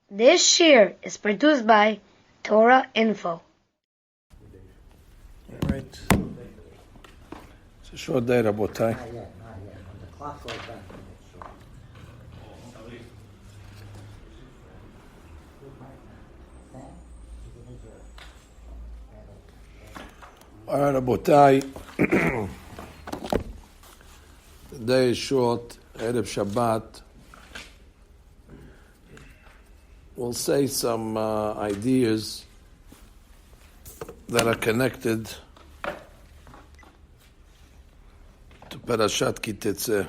This shiur is produced by Torah Info. All right. It's a short day, Rabotai. Not yet. When the clock goes back, it's short. All right, Rabotai. The day is short. Erev Shabbat. We'll say some ideas that are connected to Parashat Teitzei.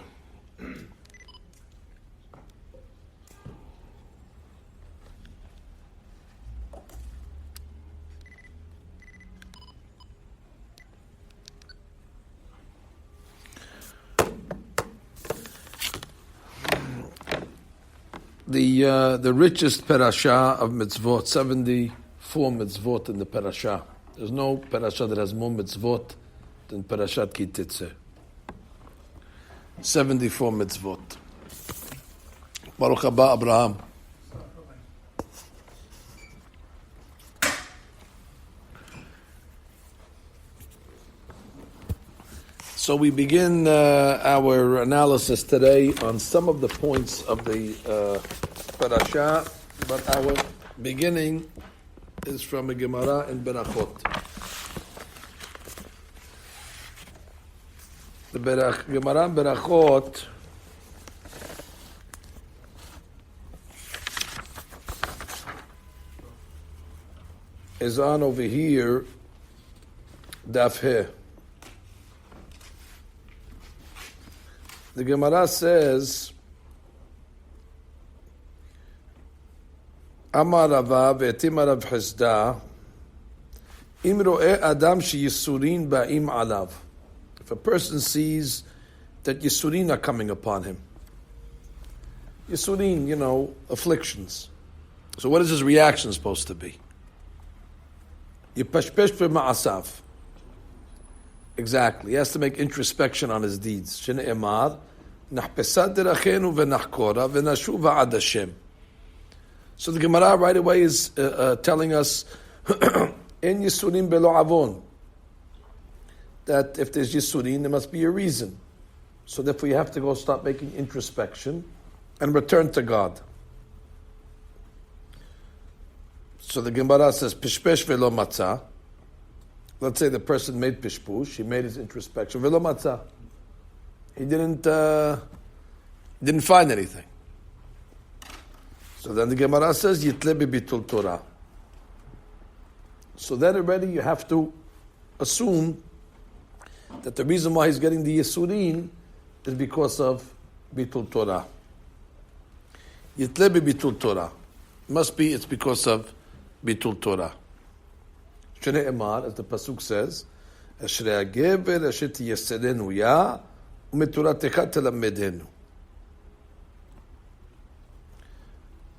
The richest parasha of mitzvot, 74 mitzvot in the parasha. There's no parasha that has more mitzvot than Parashat Teitzei. 74 mitzvot. Baruch haba Abraham. So we begin our analysis today on some of the points of the parasha, but our beginning is from a Gemara in Berachot. The Gemara in Berachot is on over here, Daf He. The Gemara says, Amar Rava ve'etim Rav Chizda, im ro'eh adam sheyisurin ba'im alav. If a person sees that yisurin are coming upon him, yisurin, afflictions. So what is his reaction supposed to be? Yipashpesh b'ma'asav. Exactly. He has to make introspection on his deeds. Shene'emar, nachpesad derachenu v'nachkora v'nashuva ad Hashem. So the Gemara right away is telling us, in Yisurim belo avon, that if there's Yisurim, there must be a reason. So therefore you have to go start making introspection and return to God. So the Gemara says, pishpesh velo matzah. Let's say the person made pishpush, he made his introspection, velo matzah. He didn't find anything. So then the Gemara says, yitle bitul Torah. So then already you have to assume that the reason why he's getting the Yisurin is because of bitul Torah. Yitle bitul Torah. Must be it's because of bitul Torah. Shnei Emar, as the pasuk says, Ashrei hagever asher tiyasedenu ya u'metoratecha telamedenu.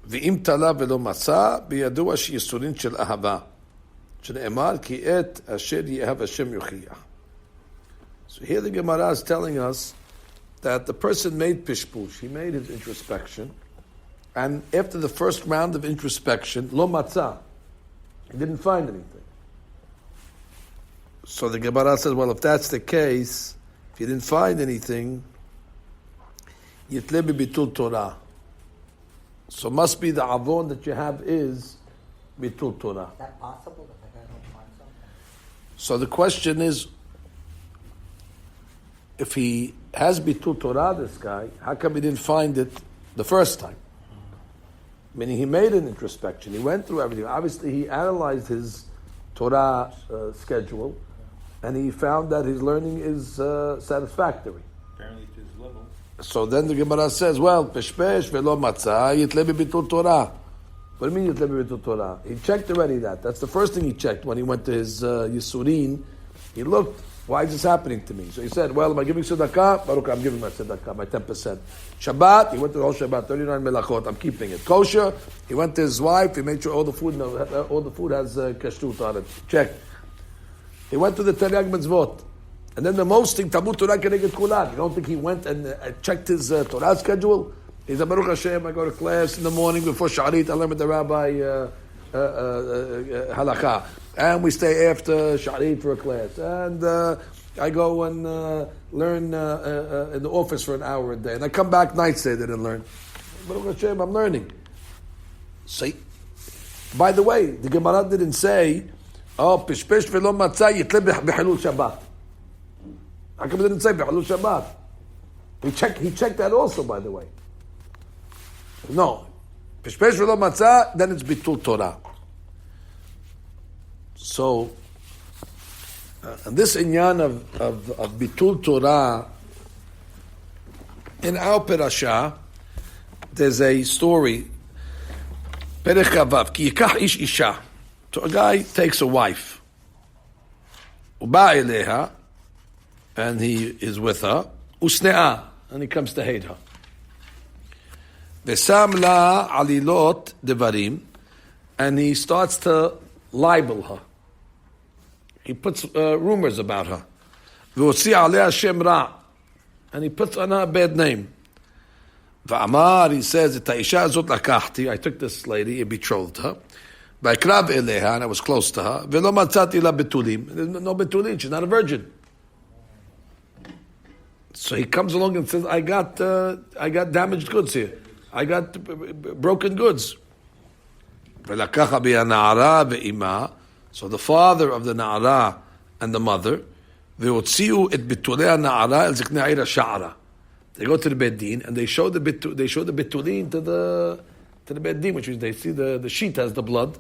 V'im tala v'lo matza biyadua sheyisurin shel ahava. Shnei Emar ki et asher yehav Hashem yochiyah. So here the Gemara is telling us that the person made pishpush, he made his introspection, and after the first round of introspection, lo matza, he didn't find anything. So the Gemara says, well, if that's the case, if you didn't find anything, yitle bitul Torah. So must be the avon that you have is bitul Torah. Is that possible that the guy don't find something? So the question is, if he has bitul Torah, this guy, how come he didn't find it the first time? Meaning he made an introspection. He went through everything. Obviously, he analyzed his Torah schedule, and he found that his learning is satisfactory. Apparently to his level. So then the Gemara says, well, peshpesh velo matzah yitle bitul Torah. What do you mean yitle bitul Torah? He checked already that. That's the first thing he checked when he went to his Yisurin. He looked, why is this happening to me? So he said, well, am I giving tzedakah? Baruch, I'm giving my tzedakah, my 10%. Shabbat, he went to the whole Shabbat, 39 melachot, I'm keeping it. Kosher, he went to his wife, he made sure all the food has kashrut on it. Check. He went to the Teriyag Mitzvot. And then the most thing, Talmud Torah Keneged Kulan. You don't think he went and checked his Torah schedule? He said, Baruch Hashem, I go to class in the morning before Sharit, I learn with the rabbi halakha. And we stay after Sharit for a class. And I go and learn in the office for an hour a day. And I come back nights I didn't learn. Baruch Hashem, I'm learning. See? By the way, the Gemara didn't say, oh, pishpesh velo matzah yitle b'chilul Shabbat. How come it didn't say b'chilul Shabbat? He checked that also, by the way. No. Pishpesh velo matzah, then it's bitul Torah. So, and this inyan of bitul Torah, in our parasha, there's a story. Perech Kavav, ki yikach ish isha. So a guy takes a wife. Uba eleha, and he is with her. Usne'a, and he comes to hate her. Vesam la alilot devarim, and he starts to libel her. He puts rumors about her. V'otzi aleh Shem ra, and he puts on her a bad name. V'amar, he says, "Et ha'isha azot lakachti." I took this lady and betrothed her. V'akrav eleha, and I was close to her. V'lo matzati la betulim. There's no betulim. She's not a virgin. So he comes along and says, "I got damaged goods here. I got broken goods." V'lakacha bi'ana'ara ve'ima. So the father of the na'ara and the mother, v'otziu et betulei na'ara el ziknei ha'ira sha'ara. They go to the Beit Din and they show the betulin to the Beit Din, which is they see the sheet has the blood,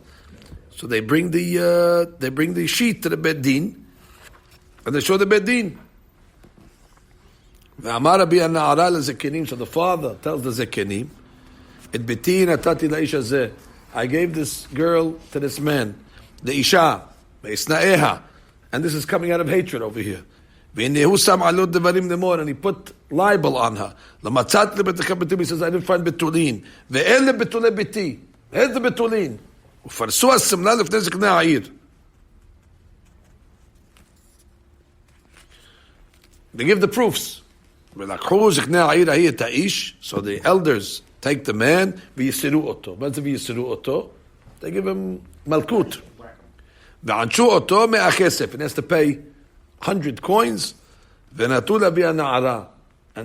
so they bring the sheet to the Beit Din, and they show the Beit Din. Ve'amar bi an-na'ara lezekenim. So the father tells the zekenim, "Et beti natati la'ish hazeh." I gave this girl to this man, the isha, ve'isna'eha, and this is coming out of hatred over here. And he put libel on her. He says, I didn't find betulin. Here's the betulin. They give the proofs. So the elders take the man, they give him malkut. And he has to pay 100 coins, and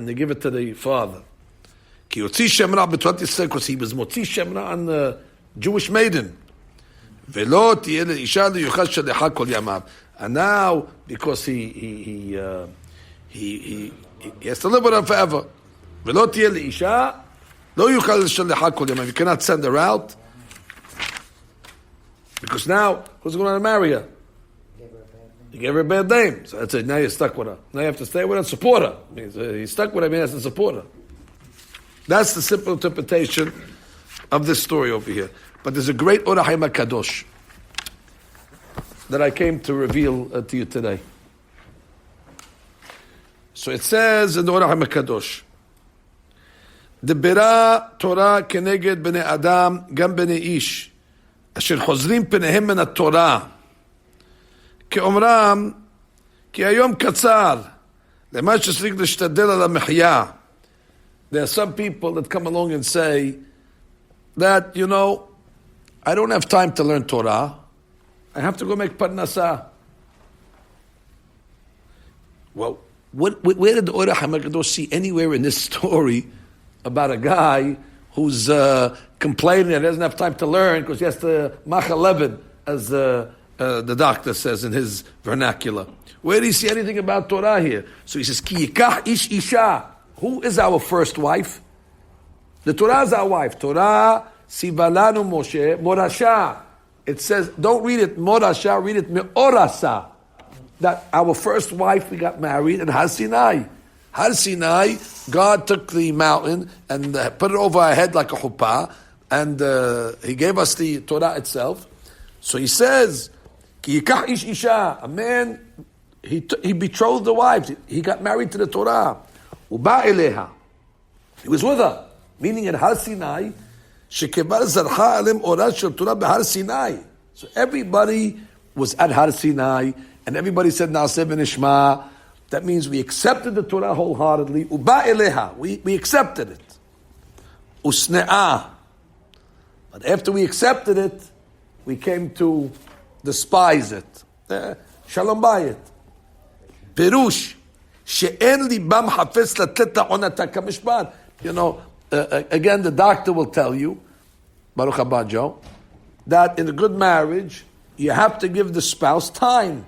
they give it to the father. Because he was motzi shemra on the Jewish maiden. And now, because he has to live with her forever. You cannot send her out, because now, who's going to marry her? You gave her a bad name. So that's it. Now you're stuck with her. Now you have to stay with her and support her. He's stuck with her, he has to support her. That's the simple interpretation of this story over here. But there's a great Orah Haim HaKadosh that I came to reveal to you today. So it says in the Orah Haim HaKadosh, Debera Torah keneged bnei Adam gam bnei ish asher chozrim penehem min ha-Torah כאומרם, כי היום קצר, למה שצריך להשתדל על המחיה. There are some people that come along and say that, I don't have time to learn Torah. I have to go make parnasa. Well, where did the Orah HaMakadosh see anywhere in this story about a guy who's complaining that he doesn't have time to learn because he has to macha leben, as the doctor says in his vernacular? Where do you see anything about Torah here? So he says, Ki yikach ish isha. Who is our first wife? The Torah is our wife. Torah sivalanu Moshe morasha. It says, don't read it morasha, read it me'orasa. That our first wife, we got married in Har Sinai. Har Sinai, God took the mountain and put it over our head like a chuppah, and He gave us the Torah itself. So He says, Ki yikach ish isha. A man, he betrothed the wife. He got married to the Torah. Uba eleha. He was with her. Meaning in Har Sinai, shekebar zarcha alem orah shel Torah behar Sinai. So everybody was at Har Sinai, and everybody said Naaseh v'nishma. That means we accepted the Torah wholeheartedly. Uba eleha. We accepted it. usne'ah. But after we accepted it, we came to despise it. Shalom bayit. Perush. She'en libam hafez latlet la'onata kamishpat. Again, the doctor will tell you, Baruch haba Joe, that in a good marriage, you have to give the spouse time,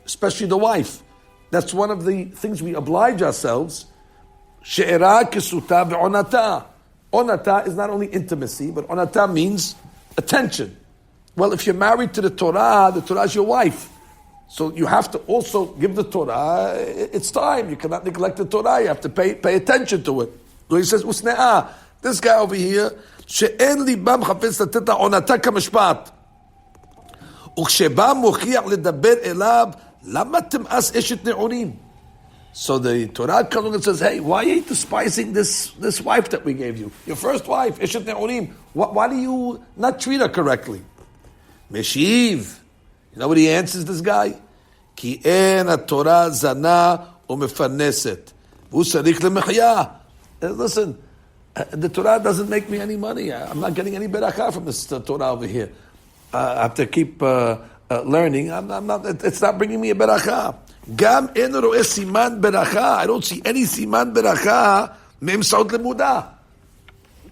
especially the wife. That's one of the things we oblige ourselves. She'era kisuta ve'onata. Onata is not only intimacy, but onata means attention. Well, if you're married to the Torah is your wife. So you have to also give the Torah its time. You cannot neglect the Torah. You have to pay attention to it. So he says, Usne'ah, this guy over here, she'en libam chafetz latet onata kamishpat. וכשבא מוכיח לדבר אליו, למה תמאס אשת נעורים? So the Torah comes along and says, hey, why are you despising this wife that we gave you? Your first wife, Eshet Ne'orim. Why do you not treat her correctly? Meshiv. You know what he answers this guy? Ki en ha-Torah zana u'mefarneset. V'hu sarich lemechya. Listen, the Torah doesn't make me any money. I'm not getting any berakah from this Torah over here. I have to keep learning. It's not bringing me a berakah. Gam en ro'eh siman beracha. I don't see any siman beracha me'imsaut lemudah.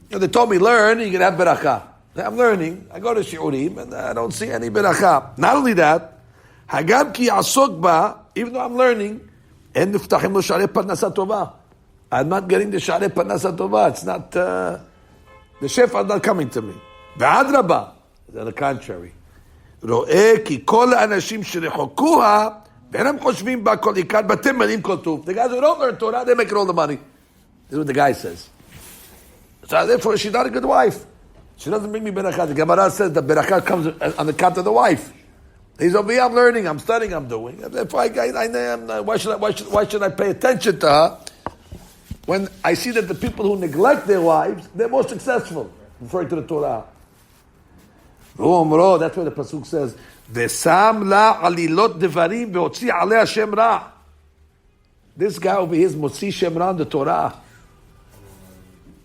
They told me, learn, you can have beracha. I'm learning. I go to shiurim, and I don't see any beracha. Not only that, hagam ki asok ba, even though I'm learning, en niftachim lo sharei parnasa tova. I'm not getting the sharei parnasa tova. It's not, the shefa is not coming to me. Ve'adraba, on the contrary. Ro'eh ki kol ha'anashim sherechokuha, the guys who don't learn Torah, they make all the money. This is what the guy says. So therefore, she's not a good wife. She doesn't bring me berakah. The Gemara says the berakah comes on the account of the wife. He's over here, I'm learning, I'm studying, I'm doing. Therefore, why should I pay attention to her when I see that the people who neglect their wives, they're more successful, referring to the Torah. That's why the pasuk says, V'sam la alilot devarim ve'otzi alei Hashem ra. This guy over here is motzi Shem ra on the Torah.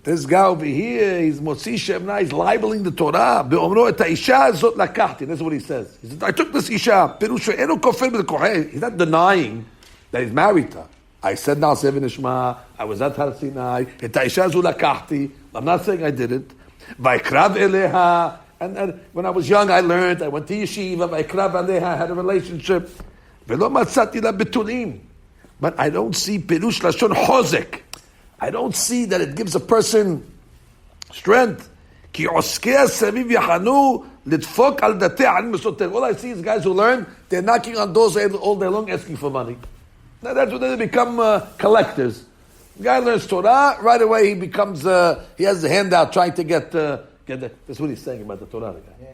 This guy over here, he's motzi Shem ra, he's libeling the Torah. Be'omro et ha'isha zot lakachti. That's what he says. He said, I took this isha. Perusho eno kofer b'kohen. He's not denying that he's married to her. I said na'aseh v'nishma. I was at Har Sinai. Et ha'isha zot lakachti. I'm not saying I did it. V'ikrav eleha. And when I was young, I learned. I went to yeshiva. I had a relationship. But I don't see perush lashon hozek. I don't see that it gives a person strength. All I see is guys who learn. They're knocking on doors all day long, asking for money. Now that's when they become collectors. The guy learns Torah right away. He becomes. He has a handout trying to get. That's what he's saying about the Torah. Yeah.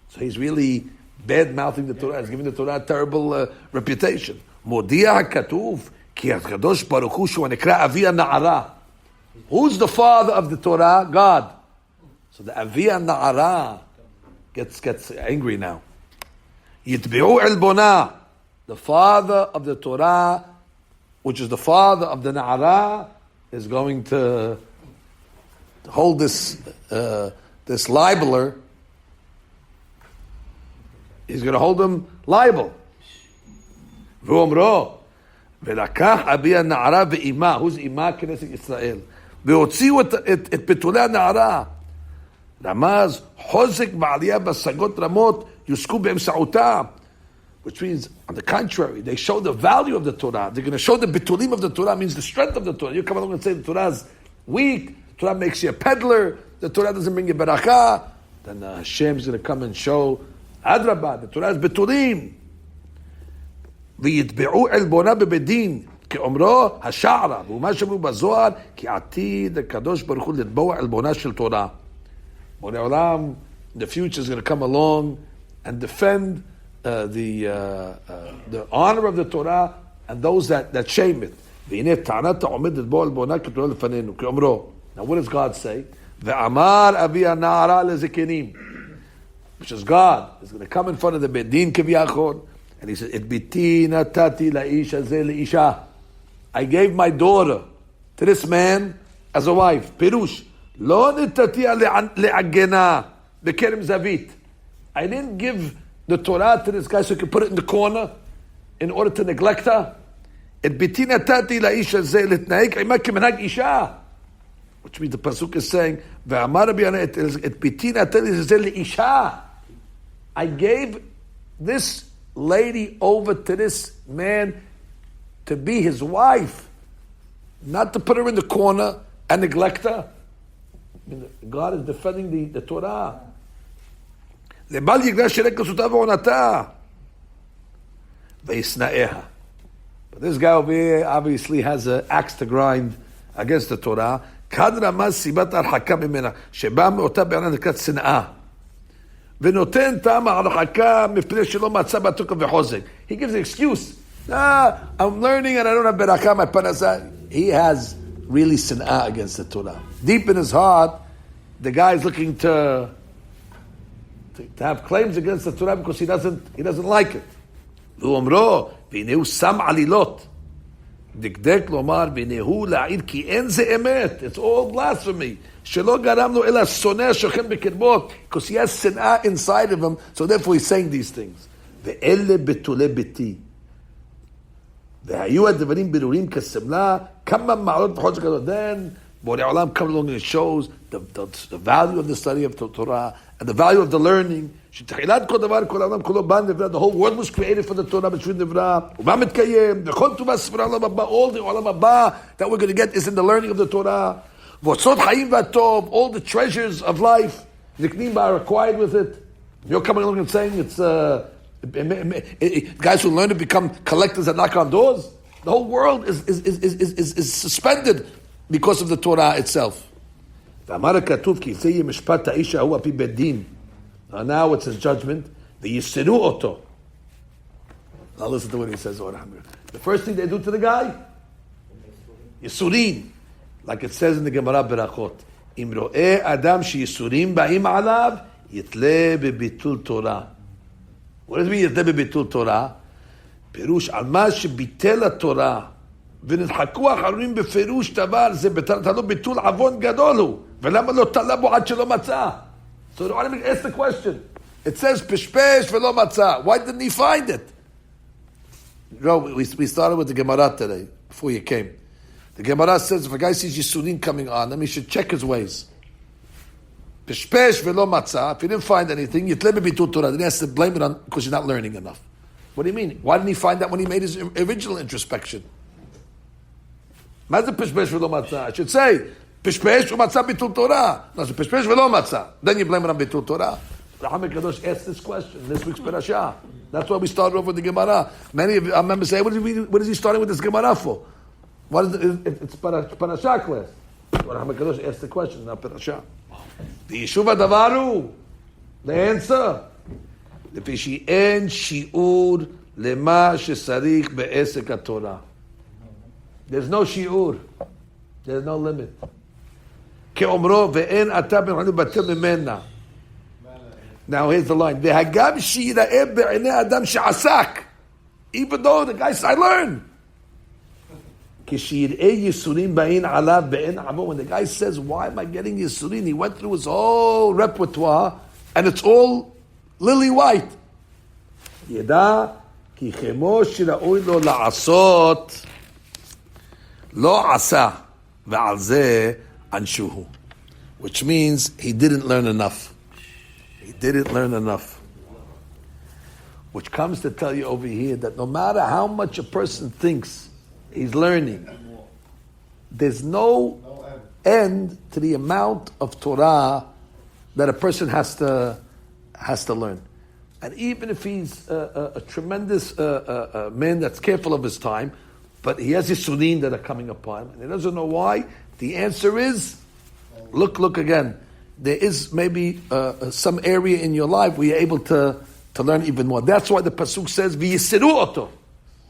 So he's really bad-mouthing the Torah. He's giving the Torah a terrible reputation. Modia HaKatuv, Ki HaKadosh Baruch Hu Shu HaNekra Avi HaNa'ara. Who's the father of the Torah? God. So the Avi HaNa'ara gets angry now. Yitbi'u Elbona. The father of the Torah, which is the father of the Na'ara, is going to hold this libeler, he's going to hold him liable. ואומרו, ולקח אבי הנערה ואימה, who's אימה? כנסת ישראל. והוציאו את בתולי הנערה. רמז, חוזק בעלייה בהשגות רמות, יוסקו באמצעותה. Which means, on the contrary, they show the value of the Torah. They're going to show the betulim of the Torah, means the strength of the Torah. You come along and say the Torah is weak, the Torah makes you a peddler, the Torah doesn't bring you barakah, then Hashem is going to come and show, Adrabah, the Torah is betulim. ויתבעו עלבונה בבדין, כאומרו השערה, ומה שאומרו בזוהר, כי עתיד הקדוש ברוך הוא לתבוע עלבונה של תורה. בורא עולם, in the future is going to come along and defend the honor of the Torah and those that shame it. והנה טענת העומד לתבוע עלבונה כתורה לפנינו, כאומרו. Now what does God say? ואמר אבי הנערה לזקנים, which is God, is going to come in front of the bedin כביכול, and he says, "Et biti natati laish hazeh leisha." I gave my daughter to this man as a wife. Perush לא נתתי לעגנה בכרם זווית. I didn't give the Torah to this guy so he could put it in the corner in order to neglect her. את ביתי נתתי לאיש הזה להתנהג עמה כמנהג אישה. Which means the pasuk is saying, ואמר רבי ינאי, את ביתי נתתי לזה לאישה. I gave this lady over to this man to be his wife, not to put her in the corner and neglect her. I mean, God is defending the Torah. לבל יגלה שרק כסותה ועונתה וישנאיה. But this guy over here obviously has an axe to grind against the Torah. כאן רמז סיבת הרחקה ממנה, שבאה מאותה בעיה נקראת שנאה. ונותן טעם ההרחקה מפני שלא מצא בה תוקף וחוזק. He gives an excuse. I'm learning and I don't have berachah, my parashat. He has really sin'ah against the Torah. Deep in his heart, the guy is looking to have claims against the Torah because he doesn't like it. ואומרו, והנה הוא שם עלילות. דקדק לומר, והנה הוא להעיד כי אין זה אמת. It's all blasphemy. שלא גרמנו אלא שונא שוכן בקרבו, because he has sin'ah inside of him, so therefore he's saying these things. ואלה בתולי ביתי. והיו הדברים ברורים כסמלה, כמה מעלות וחוזק כזאת. Then, Borei Olam comes along and shows the value of the study of Torah and the value of the learning. שתחילת כל דבר, כל העולם כולו בא נברא, the whole world was created for the Torah בשביל נברא, ומה מתקיים, וכל טובה ספרה העולם הבא, all the עולם הבא that we're going to get is in the learning of the Torah. ואוצרות חיים והטוב, all the treasures of life, נקנים בה, are acquired with it. You're coming along and saying it's guys who learn to become collectors that knock on doors. The whole world is suspended because of the Torah itself. ואמר הכתוב כי זה יהיה משפט האיש ההוא על פי בית דין. Now it's his judgment. ויסרו אותו. Now listen to what he says. The first thing they do to the guy, יסורים. Like it says in the Gemara Berachot. אם רואה אדם שיסורים באים עליו, יתלה בביטול תורה. What does it mean יתלה בביטול תורה? פירוש על מה שביטל התורה, ונדחקו אחרונים בפירוש דבר, זה תלו ביטול עוון גדול הוא, ולמה לא תלה בו עד שלא מצא? So the Aramic asks the question. It says pishpesh velo matzah. Why didn't he find it? We started with the Gemara today, before you came. The Gemara says if a guy sees Yisurin coming on him, he should check his ways. Pishpesh velo matzah. If he didn't find anything, yitlebe bitul Torah. Then he has to blame it on because he's not learning enough. What do you mean? Why didn't he find that when he made his original introspection? Mazda pishpesh velo matzah. I should say pishpesh u'matzah bitul Torah. No, so pishpesh velo matzah. Then you blame it on bitul Torah. Raham Kadosh asked this question this week's Parashat. That's why we started off with the Gemara. Many of our members say, what is he starting with this Gemara for? What is it? It's Parashat class. Raham Kadosh asked the question, not Parashat. The Yeshuva Davaru. The answer. לפי שאין שיעור למה שצריך בעסק התורה. There's no שיעור. There's no limit. כאומרו, ואין אתה בנחנו בטל ממנה. Now here's the line. והגם שיראה בעיני אדם שעסק. Even though the guy says, I learn. כשיראה ייסורים באין עליו באין עמו. When the guy says, why am I getting ייסורים? He went through his whole repertoire and it's all lily white. ידע כי כמו שראוי לו לעשות לא עשה ועל זה ענשוהו. Which means he didn't learn enough. He didn't learn enough. Which comes to tell you over here that no matter how much a person thinks he's learning, there's no end to the amount of Torah that a person has to learn. And even if he's a tremendous man that's careful of his time, but he has Yisurin that are coming upon him, and he doesn't know why, the answer is, look again. There is maybe some area in your life where you're able to learn even more. That's why the Pasuk says, V'yisiru oto.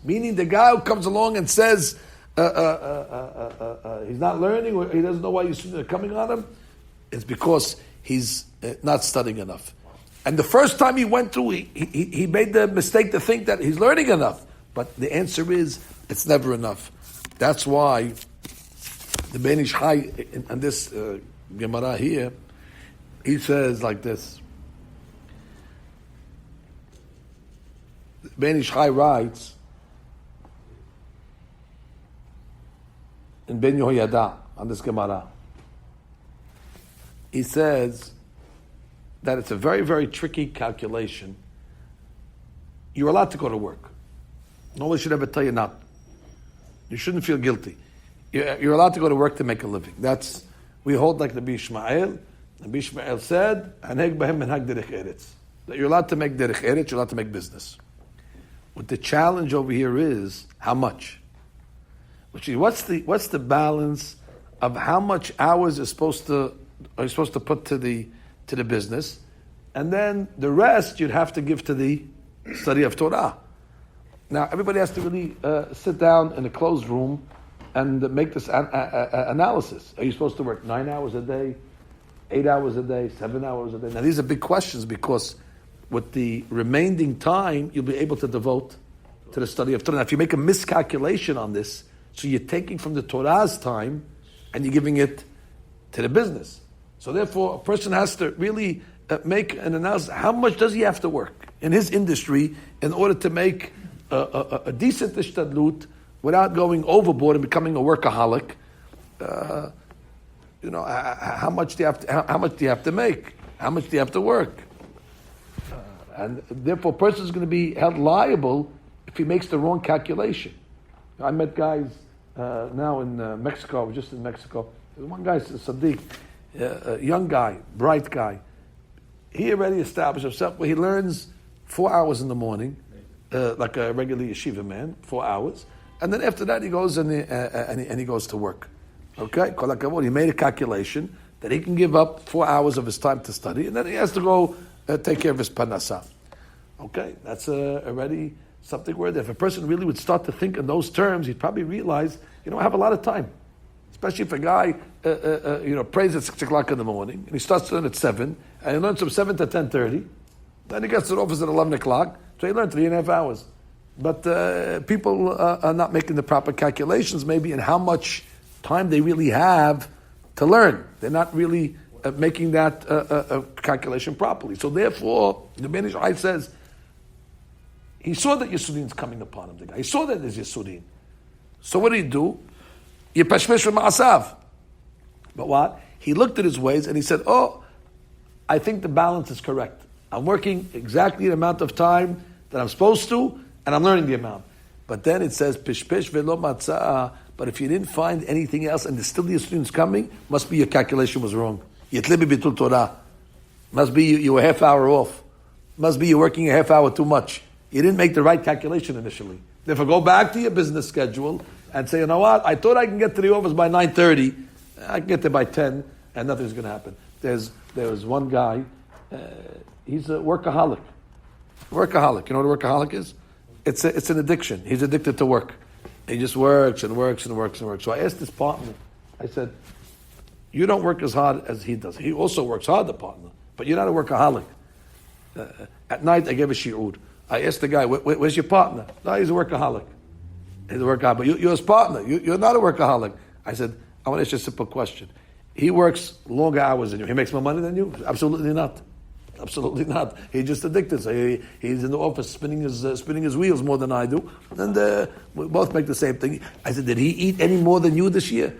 Meaning the guy who comes along and says he's not learning, or he doesn't know why Yisurin are coming on him, it's because he's not studying enough. And the first time he went through, he made the mistake to think that he's learning enough. But the answer is, it's never enough. That's why the Ben Ish Chai, and this Gemara here, he says like this. Ben Ish Chai writes in Ben Yehoyada on this Gemara. He says that it's a very, very tricky calculation. You're allowed to go to work. No one should ever tell you not. You shouldn't feel guilty. You're allowed to go to work to make a living. We hold like the Bishmael. The Bishmael said, "Aneg b'hem menhag derech eretz." That you're allowed to make derech eretz. You're allowed to make business. What the challenge over here is how much. Which is what's the balance of how much hours are you supposed to put to the business, and then the rest you'd have to give to the study of Torah. Now everybody has to really sit down in a closed room and make this analysis. Are you supposed to work 9 hours a day, 8 hours a day, 7 hours a day? Now these are big questions because with the remaining time you'll be able to devote to the study of Torah. Now if you make a miscalculation on this, so you're taking from the Torah's time and you're giving it to the business. So therefore, a person has to really make an analysis. How much does he have to work in his industry in order to make a decent ishtadlut without going overboard and becoming a workaholic? How much do you have to make? How much do you have to work? And therefore, a person is going to be held liable if he makes the wrong calculation. I met guys now in Mexico. I was just in Mexico. One guy, Sadiq, a young guy, bright guy. He already established himself where he learns 4 hours in the morning, like a regular yeshiva man, 4 hours, and then after that he goes and he goes to work. Okay, Kol hakavod. He made a calculation that he can give up 4 hours of his time to study, and then he has to go take care of his parnasah. Okay, that's already something where if a person really would start to think in those terms, he'd probably realize, I have a lot of time. Especially if a guy, prays at 6 o'clock in the morning, and he starts to learn at 7, and he learns from 7 to 10:30, then he gets to the office at 11 o'clock, so he learned 3.5 hours. But people are not making the proper calculations, maybe, in how much time they really have to learn. They're not really making that calculation properly. So therefore, the Ben Ish Chai says, he saw that Yisurin is coming upon him. The guy. He saw that there's Yisurin. So what did he do? Yipashmesh v'ma'asav. But what? He looked at his ways and he said, I think the balance is correct. I'm working exactly the amount of time that I'm supposed to, and I'm learning the amount. But then it says, pishpesh velo matzah. But if you didn't find anything else and there's still the students coming, must be your calculation was wrong. Yitlebi bitul Torah. Must be you were half hour off. Must be you're working a half hour too much. You didn't make the right calculation initially. Therefore, go back to your business schedule and say, you know what? I thought I can get to the office by 9:30. I can get there by 10, and nothing's going to happen. There was one guy. He's a workaholic. Workaholic. You know what a workaholic is? It's an addiction. He's addicted to work. He just works and works and works and works. So I asked his partner. I said, "You don't work as hard as he does. He also works hard, the partner, but you're not a workaholic." At night, I gave a shiur. I asked the guy, where's your partner? No, he's a workaholic. He's a workaholic, but you're his partner. You're not a workaholic. I said, I want to ask you a simple question. He works longer hours than you. He makes more money than you? Absolutely not. Absolutely not. He's just addicted. So he's in the office spinning his wheels more than I do. And we both make the same thing. I said, did he eat any more than you this year?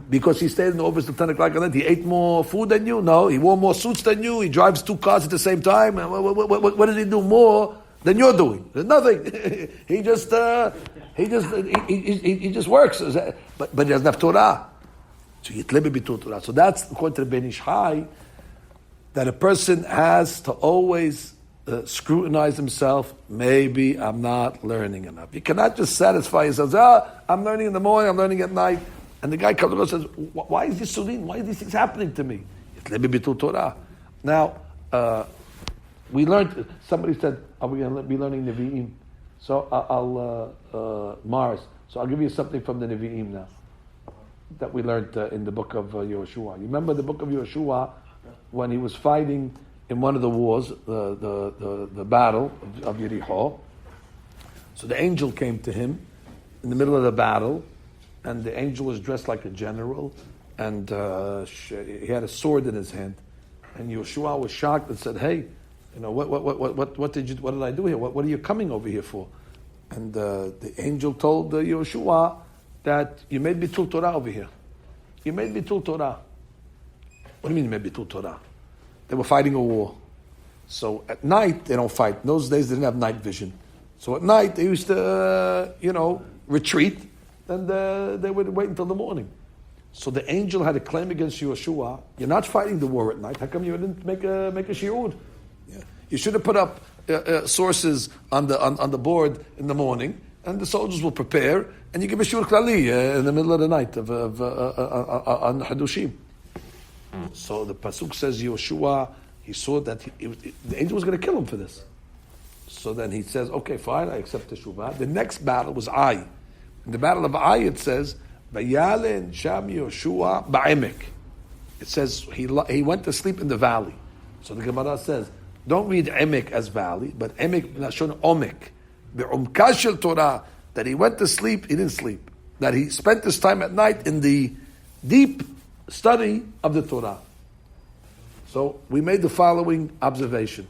Because he stayed in the office till 10 o'clock at night, he ate more food than you? No. He wore more suits than you? He drives 2 cars at the same time? What does he do more than you're doing? There's nothing. He just works. But he doesn't have Torah. So that's according to the Ben Ish Chai, that a person has to always scrutinize himself. Maybe I'm not learning enough. You cannot just satisfy yourself. I'm learning in the morning, I'm learning at night. And the guy comes and says, why is this Surin? Why are these things happening to me? Now, we learned, somebody said, are we going to be learning Nevi'im? So Mars. So I'll give you something from the Nevi'im now that we learned in the book of Yehoshua. You remember the book of Yehoshua when he was fighting in one of the wars, the battle of Yericho. So the angel came to him in the middle of the battle, and the angel was dressed like a general, and he had a sword in his hand, and Yeshua was shocked and said, "Hey, what did I do here? What are you coming over here for?" And the angel told Yeshua that you made bitul Torah over here. You made bitul Torah. What do you mean you made bitul Torah? They were fighting a war. So at night they don't fight. In those days they didn't have night vision. So at night they used to, retreat, and they would wait until the morning. So the angel had a claim against Yeshua. You're not fighting the war at night. How come you didn't make a shiur? Yeah. You should have put up sources on the board in the morning, and the soldiers will prepare, and you give a shiur klali in the middle of the night on Hadushim. So the pasuk says Yeshua, he saw that the angel was going to kill him for this. So then he says, okay, fine, I accept the shuvah. The next battle was Ai. In the battle of Ai, it says, Bayalen Sham Yeshua Ba'emek. It says he went to sleep in the valley. So the Gemara says, don't read Emek as valley, but Emek Lashon Omek. Be'umka shel Torah, that he went to sleep, he didn't sleep. That he spent his time at night in the deep study of the Torah. So we made the following observation.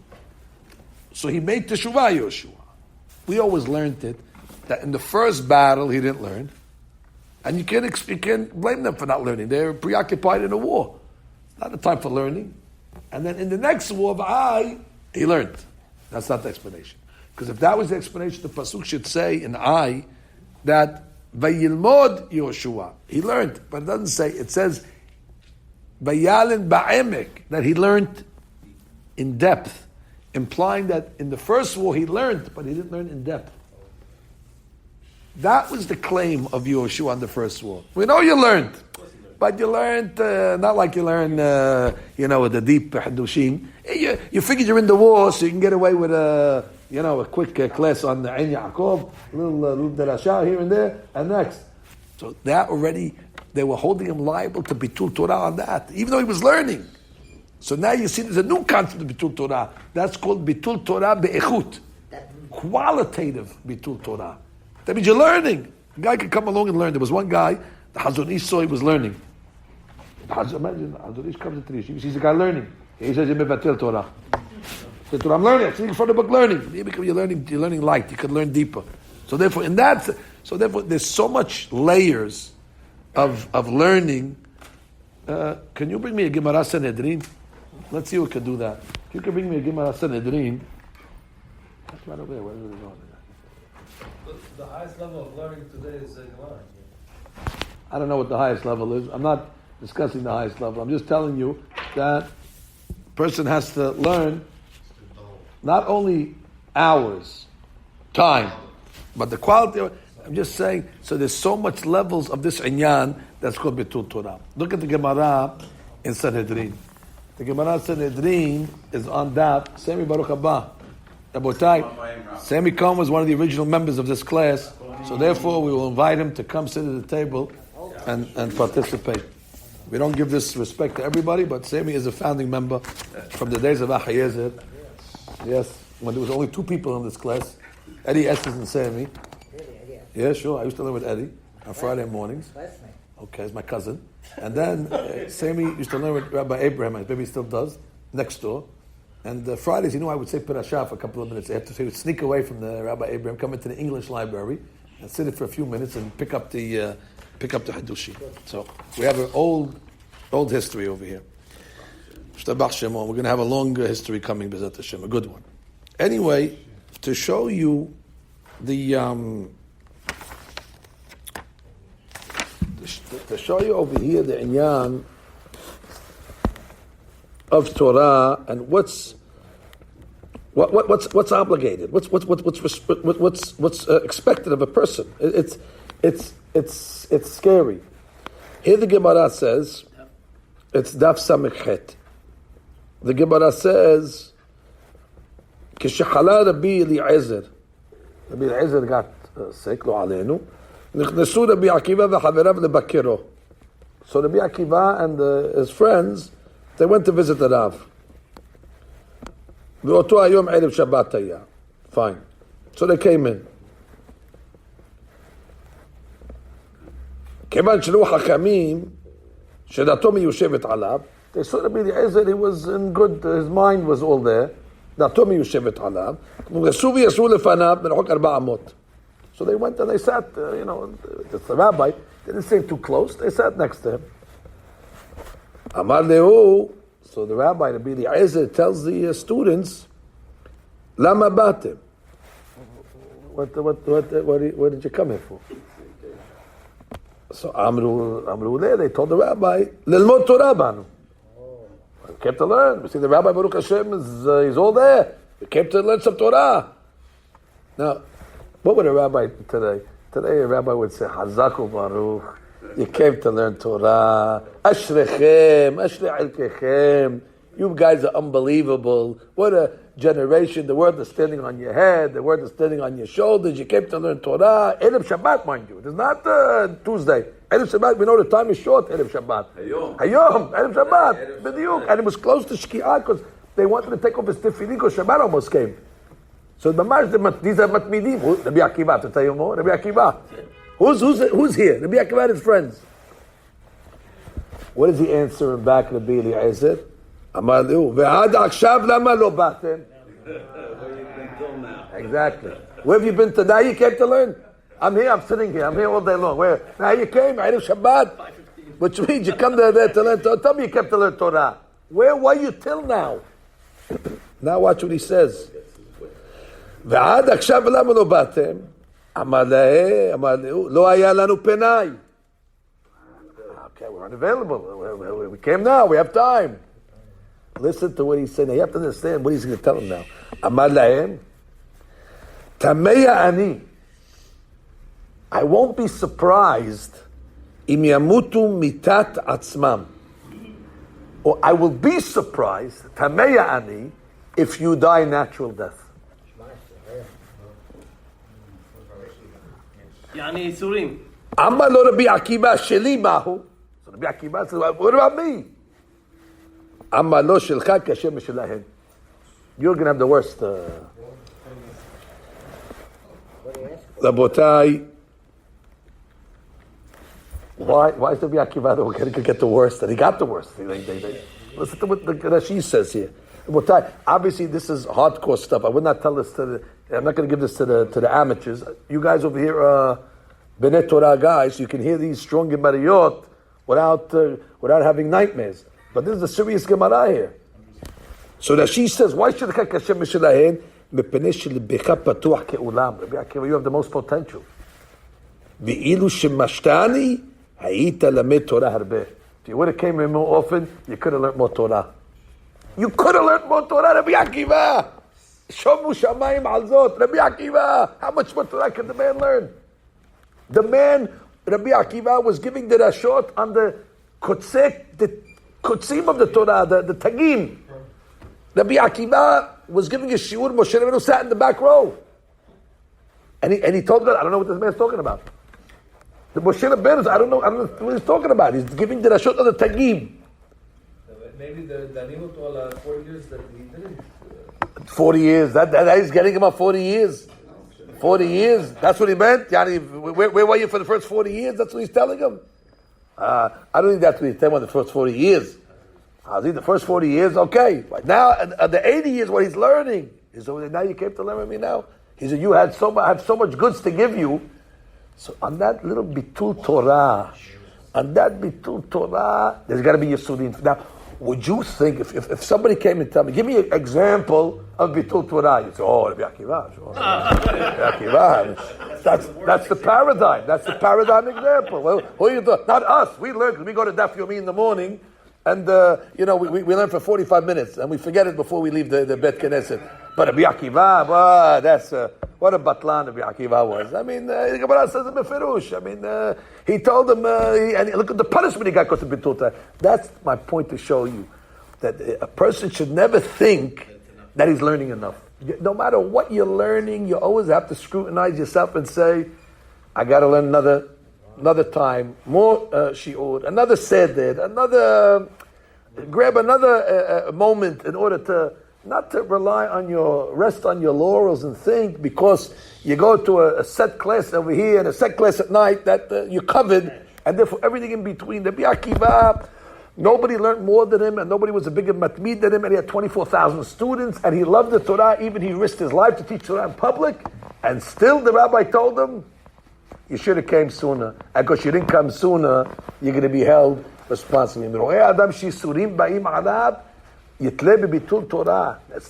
So he made teshuvah Yeshua. We always learned it, that in the first battle he didn't learn. And you can't blame them for not learning. They're preoccupied in a war. Not the time for learning. And then in the next war of Ai, he learned. That's not the explanation. Because if that was the explanation, the pasuk should say in Ai that Vayilmod Yeshua. He learned, but it doesn't say. It says Vayalin Ba'emek, that he learned in depth, implying that in the first war he learned, but he didn't learn in depth. That was the claim of Yeshua on the first war. We know you learned, but you learned not like you learn, with the deep hadushim. You figured you're in the war, so you can get away with a quick class on the Ein Yaakov, little derasha here and there, and next. So that already, they were holding him liable to bitul Torah on that, even though he was learning. So now you see there's a new concept of bitul Torah. That's called bitul Torah be'echut. Qualitative bitul Torah. That means you're learning. A guy can come along and learn. There was one guy, the Hazon Ish saw he was learning. Imagine, Hazon Ish comes into the yeshiva, he sees a guy learning. He says, Torah. He says, I'm learning. I'm sitting in front of the book learning. You're learning light. You can learn deeper. So therefore, there's so much layers of learning. Can you bring me a Gemara Sanhedrin? Let's see who can do that. If you can bring me a Gemara Sanhedrin. That's right over there. Where is it going? The highest level of learning today is Gemara. I don't know what the highest level is. I'm not discussing the highest level. I'm just telling you that a person has to learn not only hours, time, but the quality of it. I'm just saying, so there's so much levels of this inyan that's called Bitul Torah. Look at the Gemara in Sanhedrin. The Gemara in Sanhedrin is on that. Sami Baruch Haba. Rabotai, Sammy Cohen was one of the original members of this class, so therefore we will invite him to come sit at the table and participate. We don't give this respect to everybody, but Sammy is a founding member from the days of Achayezer. Yes, when there was only two people in this class, Eddie Estes and Sammy. Yeah, sure, I used to live with Eddie on Friday mornings. Okay, he's my cousin. And then Sammy used to learn with Rabbi Abraham, maybe he still does, next door. And Fridays, I would say Parashat for a couple of minutes. After he would sneak away from the Rabbi Abraham, come into the English library, and sit it for a few minutes and pick up the Hadushi. So we have an old history over here. We're going to have a long history coming, B'ezrat Hashem, a good one. Anyway, to show you to show you over here the inyan of Torah and what's obligated, what's expected of a person. It's scary. Here the Gemara says, it's Daf Samichet. The Gemara says, כשחלה רבי אליעזר, רבי אליעזר got sick, לא עלינו, נכנסו רבי עקיבא וחבריו לבקרו. So Rabbi Akiva and his friends, they went to visit the Rav. ואותו היום ערב שבת היה. Fine. So they came in. כיוון שלו חכמים, Shedato miyushevet alav. They saw Rabbi Eliezer, he was in good, his mind was all there. Dato miyushevet alav. V'gasu v'yasu lefanav merachok 4 amot. So they went and they sat, the rabbi, they didn't sit too close, they sat next to him. Amar lehu, so the rabbi, Rabbi Eliezer, tells the students, Lama batem. What did you come here for? So Amru there, they told the rabbi, Lilmod Torah banu. We came to learn. We see the rabbi Baruch Hashem he's all there. We came to learn some Torah. Now, what would a rabbi today? Today a rabbi would say, Hazaku Baruch. You came to learn Torah. Ashrechem, Ashrei Elkechem. You guys are unbelievable. What a generation. The word is standing on your head. The word is standing on your shoulders. You came to learn Torah. Erev Shabbat, mind you. It is not Tuesday. Erev Shabbat, we know the time is short. Erev Shabbat. Hayom. Erev Shabbat. B'diuk. And it was close to Shki'ah because they wanted to take off his tefillin because Shabbat almost came. So these are matmidim. Rabbi Akiva, to tell you more. Rabbi Akiva. Who's here? Rabbi Akiva and his friends. What does he answer back, Rabbi Eliezer? Amar lehu, ve'ad akshav lama lo batem. Exactly. Where have you been to? Now you came to learn. I'm here, I'm sitting here, I'm here all day long. Where? Now you came, Erev Shabbat. Which means you come there to learn Torah. Tell me you came to learn Torah. Where were you till now? Now watch what he says. Ve'ad akshav lama lo batem. Amar lehu, lo haya lanu penai. Okay, we're unavailable. We came now, we have time. Listen to what he's saying. Now you have to understand what he's going to tell him now. Amar lahem, tameya ani. I won't be surprised im yamutu mitat atzmam. Or I will be surprised, tameya ani, if you die natural death. Yani Surim. Amar lo Rabbi Akiva sheli mahu. So Rabbi Akiva says, what about me? Amma lo shilcha kashem shelahen. You're going to have the worst. Rabotai. Why is Rabbi Akiva going to get the worst? And he got the worst. Listen to what the Rashi says here. Rabotai, obviously this is hardcore stuff. I would not tell this I'm not going to give this to the amateurs. You guys over here are Bnei Torah guys. You can hear these strong Gemariyot without having nightmares. But this is a serious Gemara here. So Rashi says, why should Hashem Mishalahen? Mepnei shelibecha patuach ke'ulam. Rabbi Akiva, you have the most potential. Ve'ilu shemashtani hayita lamed Torah harbeh. If you would have came in more often, you could have learned more Torah. You could have learned more Torah, Rabbi Akiva. Shomu shamayim al zot. Rabbi Akiva, how much more Torah can the man learn? The man, Rabbi Akiva, was giving the rashot on the Kutzim of the Torah, the Tagim. Rabbi Akiva was giving a Shiur, Moshe Rabbeinu sat in the back row. And he told God, I don't know what this man's talking about. The Moshe Rabbeinu, I don't know what he's talking about. He's giving the Rashot of the Tagim. Maybe the Danimut all 4 years that he didn't. 40 years, that he's getting about 40 years. 40 years, that's what he meant? Yani, where were you for the first 40 years? That's what he's telling him. I don't think that's what he's telling him the first 40 years. I think the first 40 years, okay. But now, the 80 years, what he's learning, is now you came to learn with me now. He said, you had so much goods to give you. So on that little bitul Torah, there's got to be Yisurin. Now, would you think, if somebody came and told me, give me an example of bitul Torah, you'd say, oh, Rabbi Akiva. Rabbi Akiva. That's the paradigm. That's the paradigm example. Well, who are you doing? Not us. We learn, we go to Daf Yomi in the morning, and we learn for 45 minutes, and we forget it before we leave the Bet Knesset. But Rabbi Akiva, well, that's what a batlan Rabbi Akiva was. I mean, the Gemara says it beferush. I mean, he told him, and look at the punishment he got because of bitul Torah. That's my point to show you that a person should never think that he's learning enough. No matter what you're learning, you always have to scrutinize yourself and say, I got to learn another time, more shiur, another seder, grab another moment in order to not to rest on your laurels and think because you go to a set class over here and a set class at night that you're covered, and therefore everything in between. The Rabbi Akiva Nobody learned more than him, and nobody was a bigger matmid than him, and he had 24,000 students, and he loved the Torah, even he risked his life to teach Torah in public, and still the rabbi told him, you should have came sooner. And because you didn't come sooner, you're going to be held responsible. It's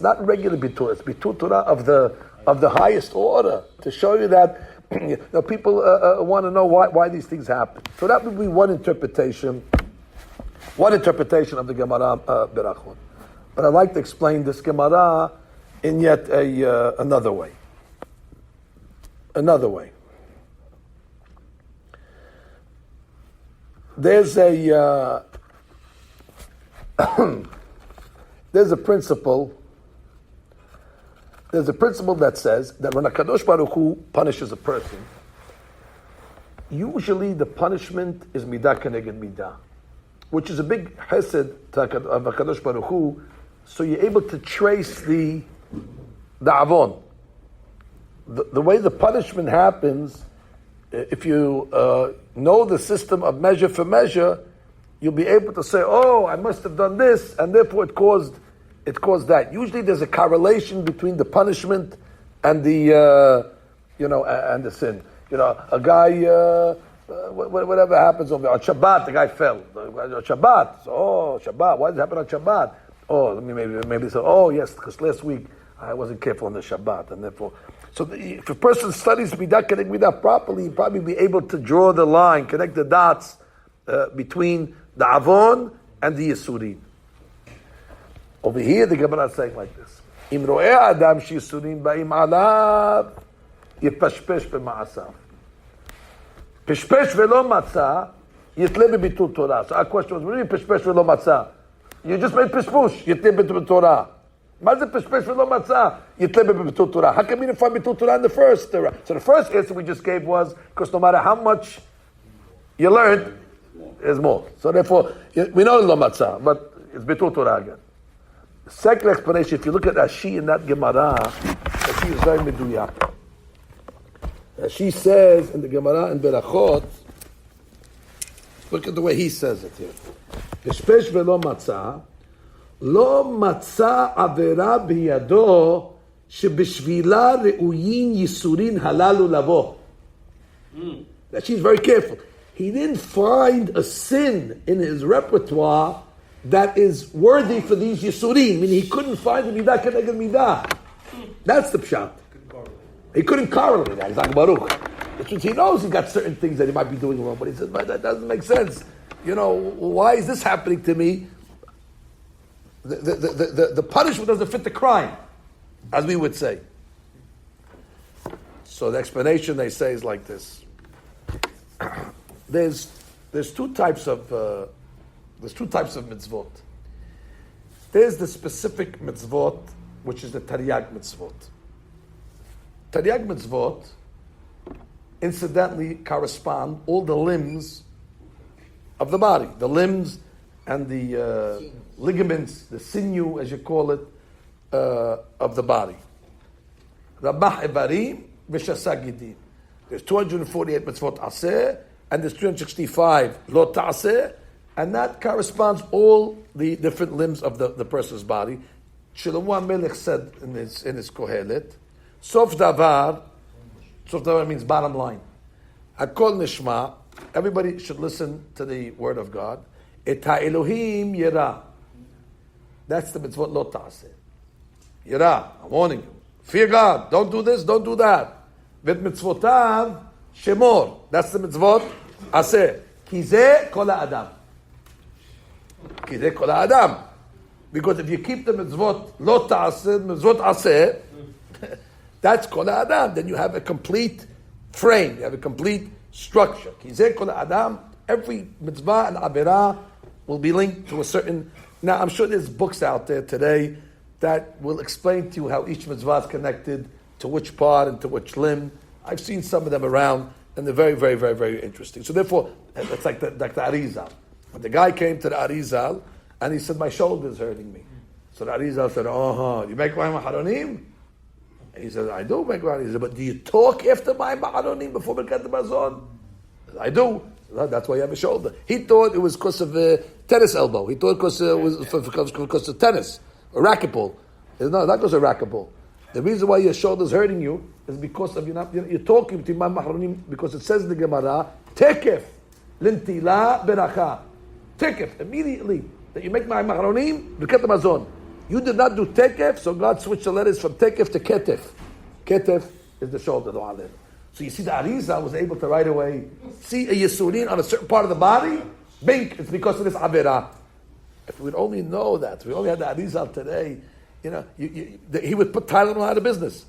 not regular bitul, it's bitul Torah of the highest order, to show you that people want to know why these things happen. So that would be one interpretation of the Gemara Berachot. But I'd like to explain this Gemara in yet another way. There's a principle. There's a principle that says that when HaKadosh Baruch Hu punishes a person, usually the punishment is midah keneged midah, which is a big chesed of HaKadosh Baruch Hu, so you're able to trace the avon. The way the punishment happens, if you know the system of measure for measure, you'll be able to say, oh, I must have done this, and therefore it caused that. Usually there's a correlation between the punishment and the, and the sin. A guy, whatever happens on Shabbat, the guy fell. On Shabbat, Shabbat, why did it happen on Shabbat? Oh, maybe say, oh yes, because last week I wasn't careful on the Shabbat, and therefore. So if a person studies Midah Keneged Midah properly, he'll probably be able to draw the line, connect the dots between the Avon and the Yisurim. Over here, the Gemara is saying like this: Im ro'eh adam sheyisurim ba'im alav, yipashpesh b'ma'asav. Peshpesh velo matzah, yitle b'bitul Torah. So our question was, what do you mean peshpesh velo matzah? You just made peshpush, yitle b'bitul Torah. What is peshpesh velo matzah? Yitle b'bitul Torah. How come you didn't find bitul Torah in the first Torah? So the first answer we just gave was, because no matter how much you learned, there's more. So therefore, we know lo matzah, but it's bitul Torah again. The second explanation, if you look at Rashi in that Gemara, Rashi is very meduyak. Rashi says in the Gemara in Berachot, look at the way he says it here. Peshpesh velo matzah, lo matzah avera biyado shebeshvila reuyin yisurin halalu lavo. Rashi is very careful. He didn't find a sin in his repertoire that is worthy for these Yisurim. Meaning he couldn't find the Midah Keneged Midah. That's the pshat. He couldn't correlate that. He's like Baruch. Which means he knows he's got certain things that he might be doing wrong, but he says, but that doesn't make sense. Why is this happening to me? The punishment doesn't fit the crime, as we would say. So the explanation they say is like this. There's two types of mitzvot. There's the specific mitzvot, which is the Taryag mitzvot. Taryag mitzvot, incidentally, correspond all the limbs of the body, the limbs and the ligaments, the sinew, as you call it, of the body. Rabah Ibarim v'Shasagidim. There's 248 mitzvot aseh, and there's 365 lo ta'aseh, and that corresponds all the different limbs of the person's body. Shlomo HaMelech said in his Kohelet, Sof davar means bottom line. Hakol nishma, everybody should listen to the word of God. Et ha'elohim yira. That's the mitzvot lo ta'aseh. Yira, I'm warning you. Fear God, don't do this, don't do that. Vet mitzvotav shemor. That's the mitzvot aseh. Ki zeh kol ha'adam. Ki zeh kol ha'adam. Because if you keep the mitzvot lo ta'aseh, mitzvot aseh, that's kol ha'adam. Then you have a complete frame. You have a complete structure. Ki zeh kol ha'adam. Every mitzvah and avirah will be linked to a certain... Now, I'm sure there's books out there today that will explain to you how each mitzvah is connected to which part and to which limb. I've seen some of them around, and they're very, very, very, very interesting. So therefore, it's like the Arizal. When the guy came to the Arizal, and he said, my shoulder's hurting me. So the Arizal said, you make my maharonim? And he said, I do make my maharonim. He said, but do you talk after my maharonim before Birkat Hamazon? I do. That's why you have a shoulder. He thought it was because of tennis elbow. He thought because it was because of tennis or racquetball. No, not because of racquetball. The reason why your shoulder's hurting you is because of you're talking to Imam Mahronim, because it says in the Gemara, tekef lintila beracha. Tekef, immediately that you make my Mahronim, Birkat Hamazon. You did not do tekef, so God switched the letters from tekef to ketef. Ketef is the shoulder, the aleph. So you see the Arizal was able to right away see a Yisurin on a certain part of the body, bink, it's because of this Avera. If we'd only know that, if we only had the Arizal today, he would put Tylenol out of business.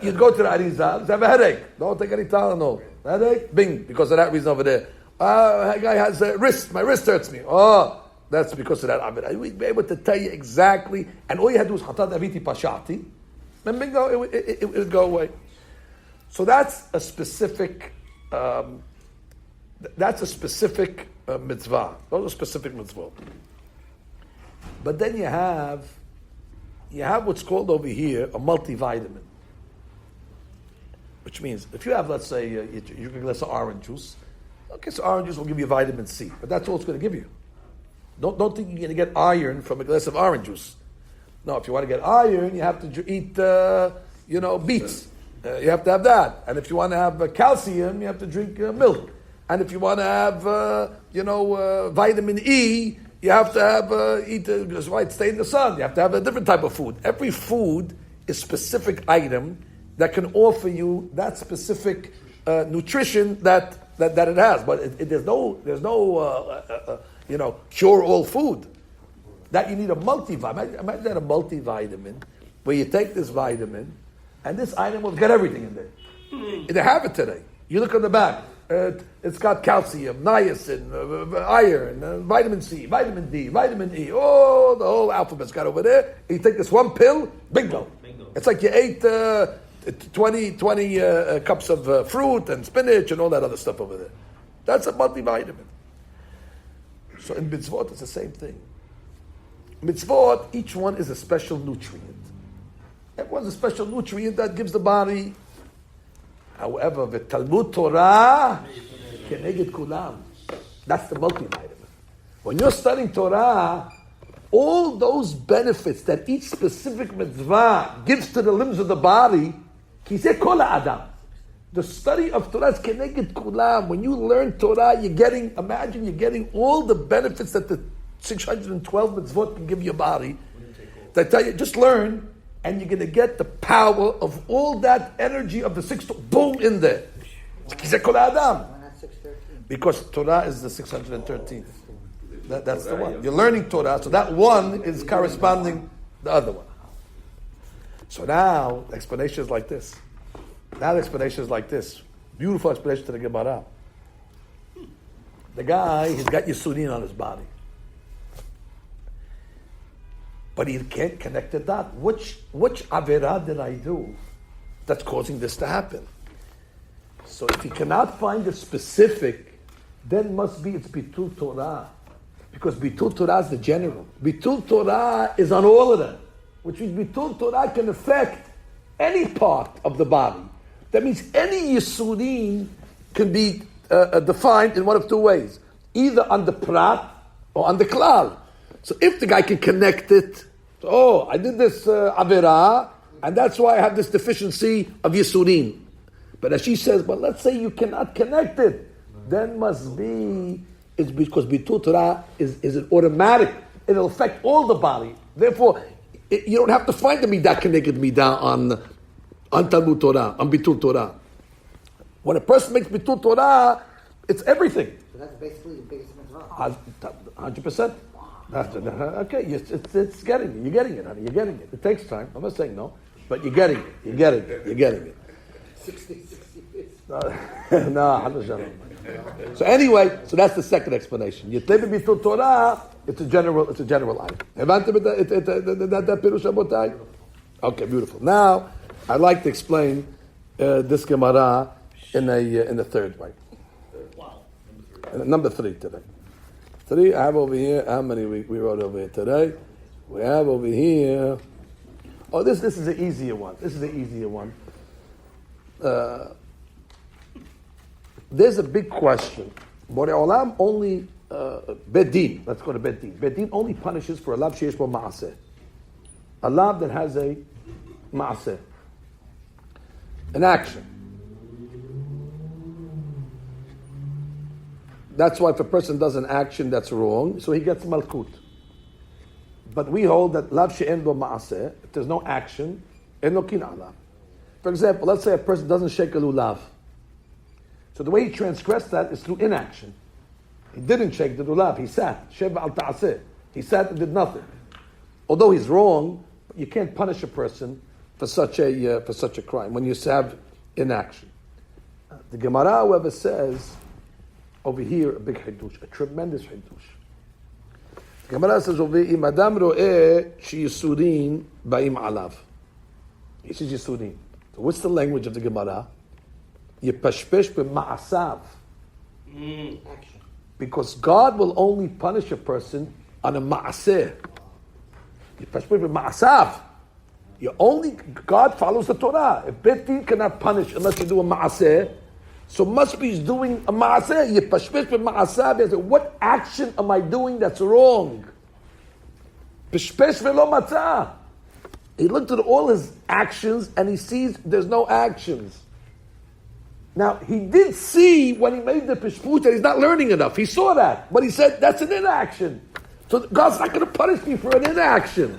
You'd go to the Arizal, have a headache. Don't take any Tylenol. Headache? Bing, because of that reason over there. That guy has a wrist, my wrist hurts me. Oh, that's because of that Avera. We'd be able to tell you exactly, and all you had to do was Chatat Aviti Pashati, and bingo, it would go away. So that's a specific mitzvah. Those are specific mitzvot. But then you have what's called over here a multivitamin, which means if you have, let's say, you drink a glass of orange juice. Okay, so orange juice will give you vitamin C, but that's all it's going to give you. Don't think you're going to get iron from a glass of orange juice. No, if you want to get iron, you have to eat, beets. You have to have that. And if you want to have calcium, you have to drink milk. And if you want to have, vitamin E, you have to have, stay in the sun. You have to have a different type of food. Every food is a specific item that can offer you that specific nutrition that it has. But there's no cure all food. That you need a multivitamin. Imagine a multivitamin where you take this vitamin and this item will get everything in there. They have it today. You look on the back. It's got calcium, niacin, iron, vitamin C, vitamin D, vitamin E. Oh, the whole alphabet's got over there. You take this one pill, bingo. It's like you ate 20 cups of fruit and spinach and all that other stuff over there. That's a multivitamin. So in mitzvot, it's the same thing. Mitzvot, each one is a special nutrient. Everyone's a special nutrient that gives the body. However, the Talmud Torah, keneged kulam. That's the multivitamin. When you're studying Torah, all those benefits that each specific mitzvah gives to the limbs of the body, kiseh kol adam. The study of Torah is keneged kulam. When you learn Torah, imagine you're getting all the benefits that the 612 mitzvot can give your body. They tell you, just learn, and you're going to get the power of all that energy of the boom in there. Because Torah is the 613th. That's the one. You're learning Torah, so that one is corresponding the other one. So now, the explanation is like this. Beautiful explanation to the Gemara. The guy, he's got Yisurin on his body. But he can't connect the dot. Which Avera did I do that's causing this to happen? So if he cannot find the specific, then must be it's Bitul Torah. Because Bitul Torah is the general. Bitul Torah is on all of them. Which means Bitul Torah can affect any part of the body. That means any Yisurin can be defined in one of two ways. Either on the Prat or on the Klal. So if the guy can connect it, I did this Avera, and that's why I have this deficiency of Yisurin. But as she says, but let's say you cannot connect it, then must be, it's because Bitul Torah is an automatic, it'll affect all the body. Therefore, you don't have to find the Midah connected Midah on Talmud Torah, on Bitul Torah. When a person makes Bitul Torah, it's everything. So that's basically the biggest mitzvah. 100%. Okay, it's getting it. You're getting it, honey. You're getting it. It takes time. I'm not saying no, but you're getting it. You're getting it. 60 years. No, 100%. So anyway, so that's the second explanation. Yitlev Bitul Torah, it's a general item. That pirush abotai? Okay, beautiful. Now, I'd like to explain this Gemara in the third way. Number 3 today. 3, I have over here, how many we wrote over here today? We have over here, this is the easier one. There's a big question Borei Olam only, Bedin, let's go to Bedin. Bedin only punishes for a lav sheyesh bo ma'aseh. A lav that has a ma'aseh. An action. That's why if a person does an action that's wrong, so he gets malkut. But we hold that lav she'en bo ma'aseh, if there's no action, en lo kin alav. For example, let's say a person doesn't shake a lulav. So the way he transgressed that is through inaction. He didn't shake the lulav, he sat. Sheba al ta'aseh. He sat and did nothing. Although he's wrong, you can't punish a person for such a crime when you have inaction. The Gemara, however, says over here a big hidush, a tremendous hidush. The Gemara says over here, "Im adam ro'eh sheyisurin ba'im alav." He says yisurin. So what's the language of the Gemara? Yepashpesh b'ma'asav. Action. Because God will only punish a person on a ma'aseh. Yepashpesh b'ma'asav. God follows the Torah. If Beit Din cannot punish unless you do a ma'aseh, so must be he's doing a ma'aseh. Yepashpesh b'ma'asav. What action am I doing that's wrong? Peshpesh velo matzah. He looked at all his actions and he sees there's no actions. Now, he did see when he made the pishput that he's not learning enough. He saw that. But he said, that's an inaction. So God's not going to punish me for an inaction.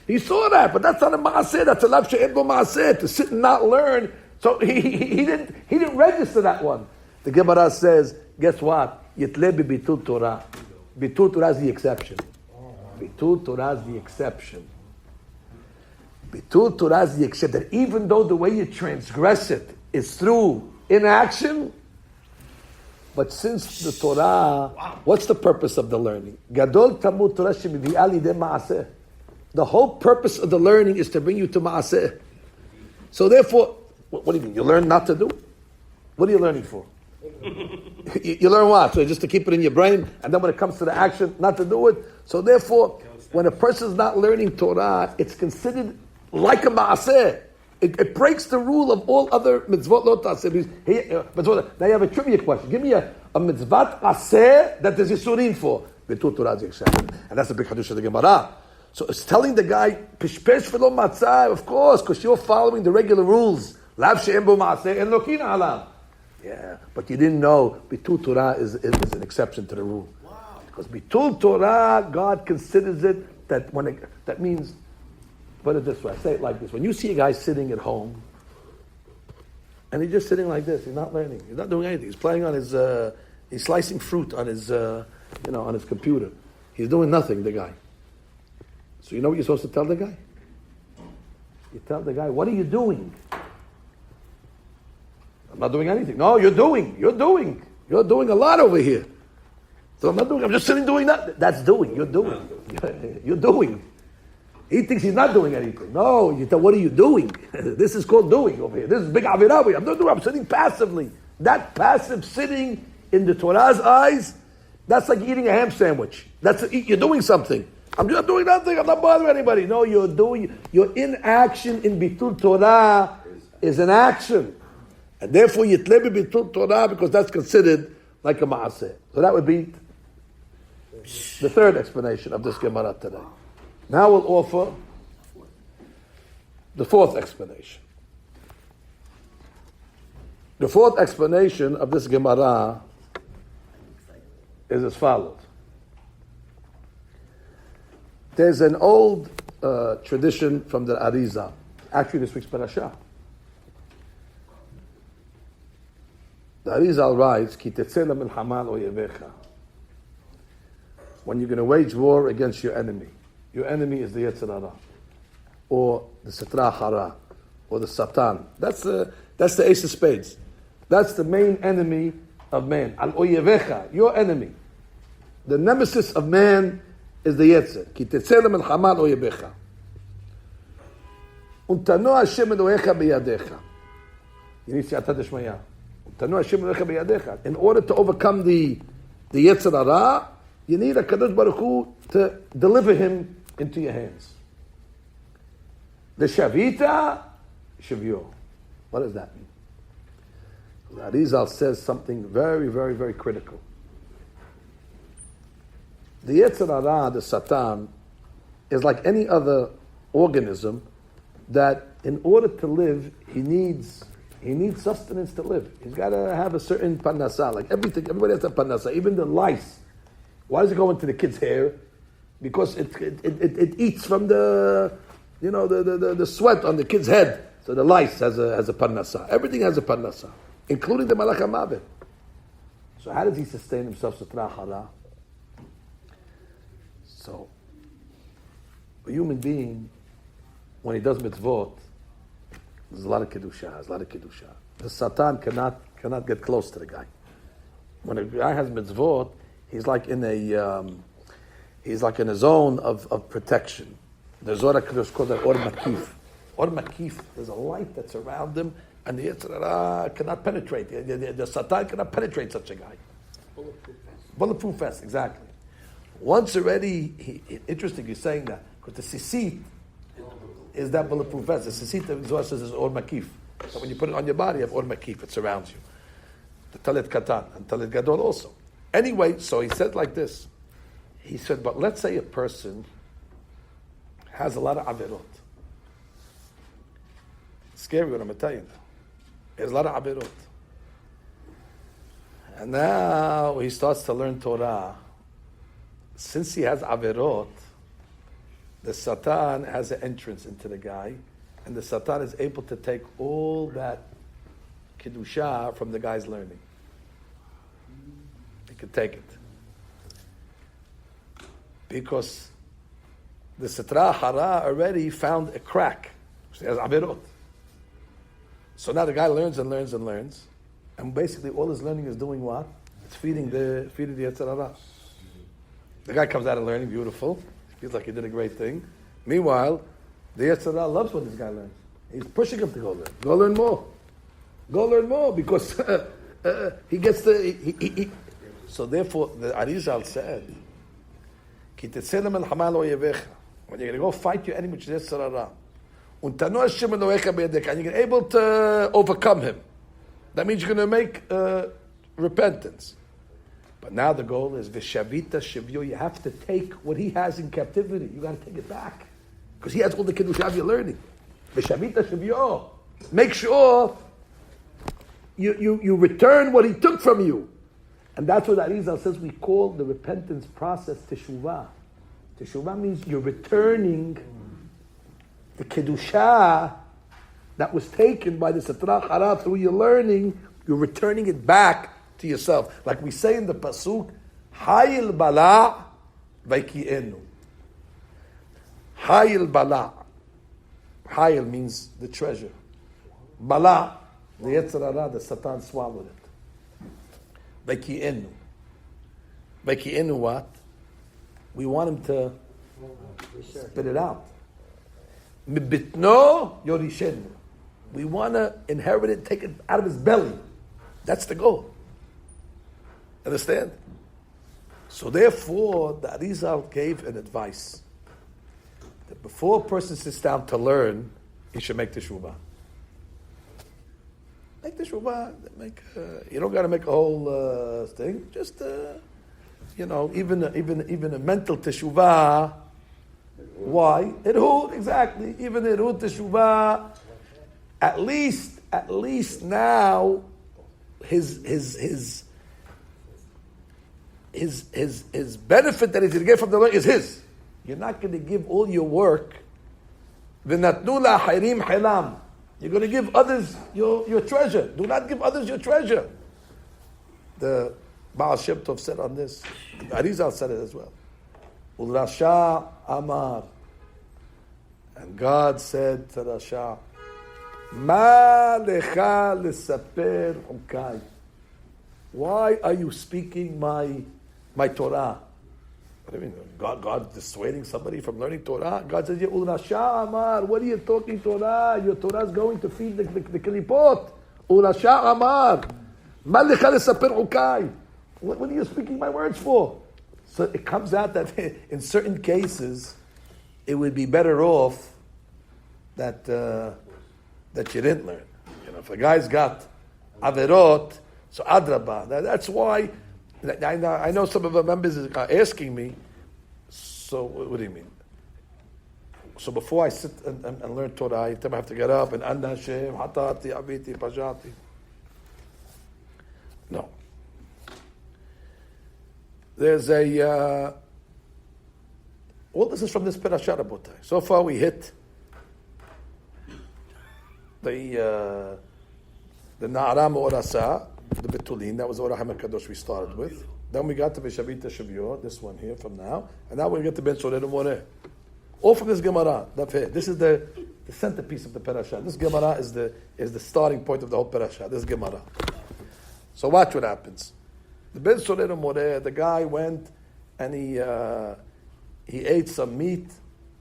He saw that, but that's not a ma'aseh. That's a lav she'en bo ma'aseh, to sit and not learn. So he didn't register that one. The Gemara says, guess what? Yitle bitul Torah. Bitul Torah is the exception. Bitul Torah is the exception. Bitul Torah is the exception. That even though the way you transgress it is through inaction, but since the Torah, what's the purpose of the learning? Gadol tamud Torah shemivi'ah lidei ma'aseh. The whole purpose of the learning is to bring you to ma'aseh. So therefore, what do you mean? You learn not to do? What are you learning for? You learn what? So just to keep it in your brain, and then when it comes to the action, not to do it. So therefore, when a person is not learning Torah, it's considered like a ma'aseh. It breaks the rule of all other mitzvot lo ta'aseh. Now you have a trivia question. Give me a mitzvot aseh that there's yisurin for. Bitul Torah is the exception. And that's the big hadush of the Gemara. So it's telling the guy, pishpesh velo matzah, of course, because you're following the regular rules. Lav she'en bo ma'aseh, en lo kin alav. Yeah, but you didn't know Bitul Torah is an exception to the rule. Wow. Because Bitul Torah, God considers it that that means, put it this way, I say it like this. When you see a guy sitting at home, and he's just sitting like this, he's not learning, he's not doing anything, he's playing on his, he's slicing fruit on his, on his computer. He's doing nothing, the guy. So you know what you're supposed to tell the guy? You tell the guy, what are you doing? I'm not doing anything. No, you're doing a lot over here. So I'm not doing, I'm just sitting doing that. That's doing, you're doing. You're doing. He thinks he's not doing anything. No, you tell, what are you doing? This is called doing over here. This is big avirah. I'm not doing, I'm sitting passively. That passive sitting in the Torah's eyes, that's like eating a ham sandwich. You're doing something. I'm just doing nothing. I'm not bothering anybody. No, your inaction in Bitul Torah is an action. And therefore, yitle bitul Torah, because that's considered like a ma'aseh. So that would be the third explanation of this Gemara today. Now we'll offer the fourth explanation. The fourth explanation of this Gemara is as follows. There's an old tradition from the Arizal. Actually, this week's Parashat. The Arizal writes, Ki tetzei lemilchama al oyevecha. When you're going to wage war against your enemy is the Yetzer Hara, or the Sitra Hara, or the Satan. That's the Ace of Spades. That's the main enemy of man. Al oyevecha, your enemy. The nemesis of man is the Yetzer. Ki tetzei lemilchama al oyevecha. Untano Hashem Elohecha beyadecha. You need siyata deshmaya. In order to overcome the Yetzer Hara, you need a Kadosh Baruch Hu to deliver him into your hands. The Shavita, Shavio. What does that mean? The Arizal says something very, very, very critical. The Yetzer Hara, the Satan, is like any other organism that in order to live, he needs sustenance to live. He's got to have a certain parnasa, like everything. Everybody has a parnasa, even the lice. Why does it go into the kid's hair? Because it eats from the sweat on the kid's head. So the lice has a parnasa. Everything has a parnasa, including the malach hamavet. So how does he sustain himself? Satra hara. So a human being, when he does mitzvot, there's a lot of kedusha. The Satan cannot get close to the guy. When a guy has mitzvot, he's like in a zone of protection. The Zohar calls that or makif. Or makif, there's a light that's around him, and the Yetzer Hara cannot penetrate. The Satan cannot penetrate such a guy. Bulletproof vest, exactly. Once already, interesting you're saying that, because the sisit is that bulletproof vest. The sisit, the Zohar says, is or makif. So when you put it on your body, you have or makif, it surrounds you. The talit katan, and talit gadol also. Anyway, so he said like this. He said, but let's say a person has a lot of averot. It's scary what I'm going to tell you now. He has a lot of averot. And now he starts to learn Torah. Since he has averot, the Satan has an entrance into the guy, and the Satan is able to take all that kedusha from the guy's learning. He can take it. Because the Satra Hara already found a crack. So he has averot. So now the guy learns and learns and learns, and basically all his learning is doing what? It's feeding the Yetzer Hara. The guy comes out of learning, beautiful. Feels like he did a great thing. Meanwhile, the Yetzer Hara loves what this guy learns. He's pushing him to go learn. Go learn more. Go learn more, because he gets the... So therefore, the Arizal said, when you're going to go fight your enemy, which is Yetzer Hara, and you're able to overcome him, that means you're going to make repentance. But now the goal is Vishavita Shivyo. You have to take what he has in captivity. You got to take it back. Because he has all the Kedusha you're learning. Vishavita Shivyo. Make sure you return what he took from you. And that's what Arizal says we call the repentance process Teshuvah. Teshuvah means you're returning the Kedusha that was taken by the Satra Hara through your learning. You're returning it back to yourself. Like we say in the Pasuk, Hayil Bala Vaikienu. Hayil Bala. Hayil means the treasure. Bala, the Yetzer Hara, the Satan swallowed it. Vaikienu. Vaikienu what? We want him to spit it out. Mibitno Yorishenu. We want to inherit it, take it out of his belly. That's the goal. Understand? So therefore, the Arizal gave an advice that before a person sits down to learn, he should make teshuvah. Make teshuvah. You don't got to make a whole thing. Just even a mental teshuvah. Why? Irhud, exactly. Even irhud teshuvah. At least now, his benefit that he's going to get from the Lord is his. You're not going to give all your work. V'natnu la'chayrim hilam. You're going to give others your treasure. Do not give others your treasure. The Baal Shem Tov said on this. Arizal said it as well. Ul-Rasha Amar. And God said to Rasha, Ma lecha lesaper hukai. Why are you speaking my Torah? What do you mean? God dissuading somebody from learning Torah? God says, Ul Rasha Amar, what are you talking Torah? Your Torah is going to feed the klipot. Ul Rasha Amar. Ma lecha lesaper hukai. What are you speaking my words for? So it comes out that in certain cases, it would be better off that you didn't learn. If a guy's got averot, so adraba. That's why I know some of our members are asking me, So what do you mean? So before I sit and learn Torah, I have to get up and Anda Hashem, Hatati, Aviti, Pajati. No. There's all this is from this Parashat, Rabotai. So far we hit the Na'ara Me'orasa, the Betulin, that was Orah HaMekadosh we started with. Then we got to Vishavita Shavuot, this one here from now. And now we get to Ben Soreh Moreh. All from this Gemara. This is the centerpiece of the Parashat. This Gemara is the starting point of the whole Parashat. This Gemara. So watch what happens. The Ben Soreh Moreh, the guy went and he ate some meat,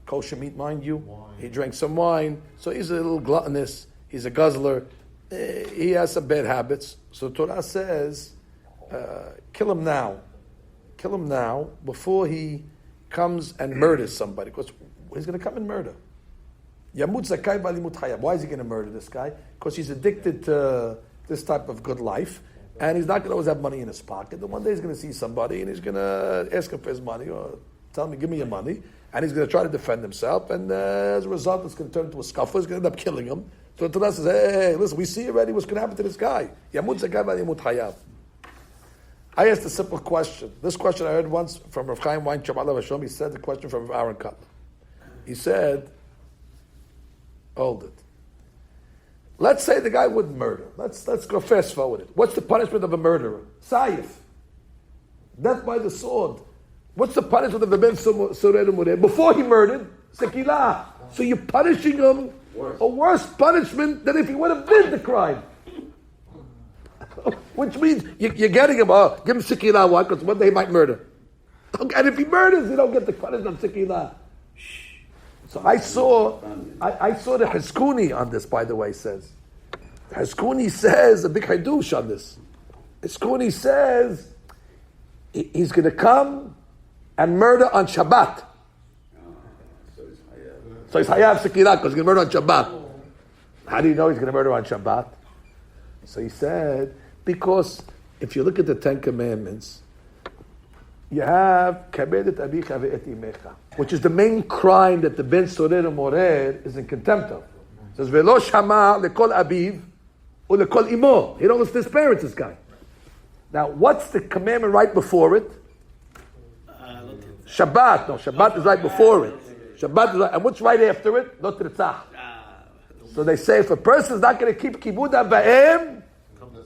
kosher meat, mind you. Wine. He drank some wine. So he's a little gluttonous. He's a guzzler. He has some bad habits. So Torah says, kill him now. Kill him now before he comes and murders somebody. Because he's going to come and murder. Yamut zakai b'alimut hayab. Why is he going to murder this guy? Because he's addicted to this type of good life. And he's not going to always have money in his pocket. Then one day he's going to see somebody and he's going to ask him for his money or tell him, give me your money. And he's going to try to defend himself. And as a result, it's going to turn into a scuffle. He's going to end up killing him. So Torah says, hey, listen, we see already what's going to happen to this guy. Yamut zakai b'alimut hayab. I asked a simple question. This question I heard once from Rav Chaim Weintraub, Allah Hashem. He said the question from Rav Aaron Kotler. He said, hold it. Let's say the guy wouldn't murder. Let's go fast forward it. What's the punishment of a murderer? Sayif. Death by the sword. What's the punishment of the Ben Soreh Moreh? Before he murdered, Sekilah. So you're punishing him a worse punishment than if he would have did the crime. Which means you're getting him, give him Sekilah, why? Because one day he might murder. And if he murders, you don't get the punishment of Sekilah. So I saw the Hizkuni on this, by the way, says. Hizkuni says a big hadush on this. Hizkuni says he's going to come and murder on Shabbat. So he's Hayav Sekilah because he's going to murder on Shabbat. How do you know he's going to murder on Shabbat? So he said, because if you look at the Ten Commandments, you have Kabedet Abicha ve'et imecha, which is the main crime that the Ben Soreh Moreh is in contempt of. It says, Ve'lo shama lekol abiv or lekol imo. He don't listen to his parents, this guy. Now, what's the commandment right before it? Shabbat. No, Shabbat is right before it. Shabbat is right. And what's right after it? Lo tirtzach. So they say, if a person is not going to keep kibud ba'em,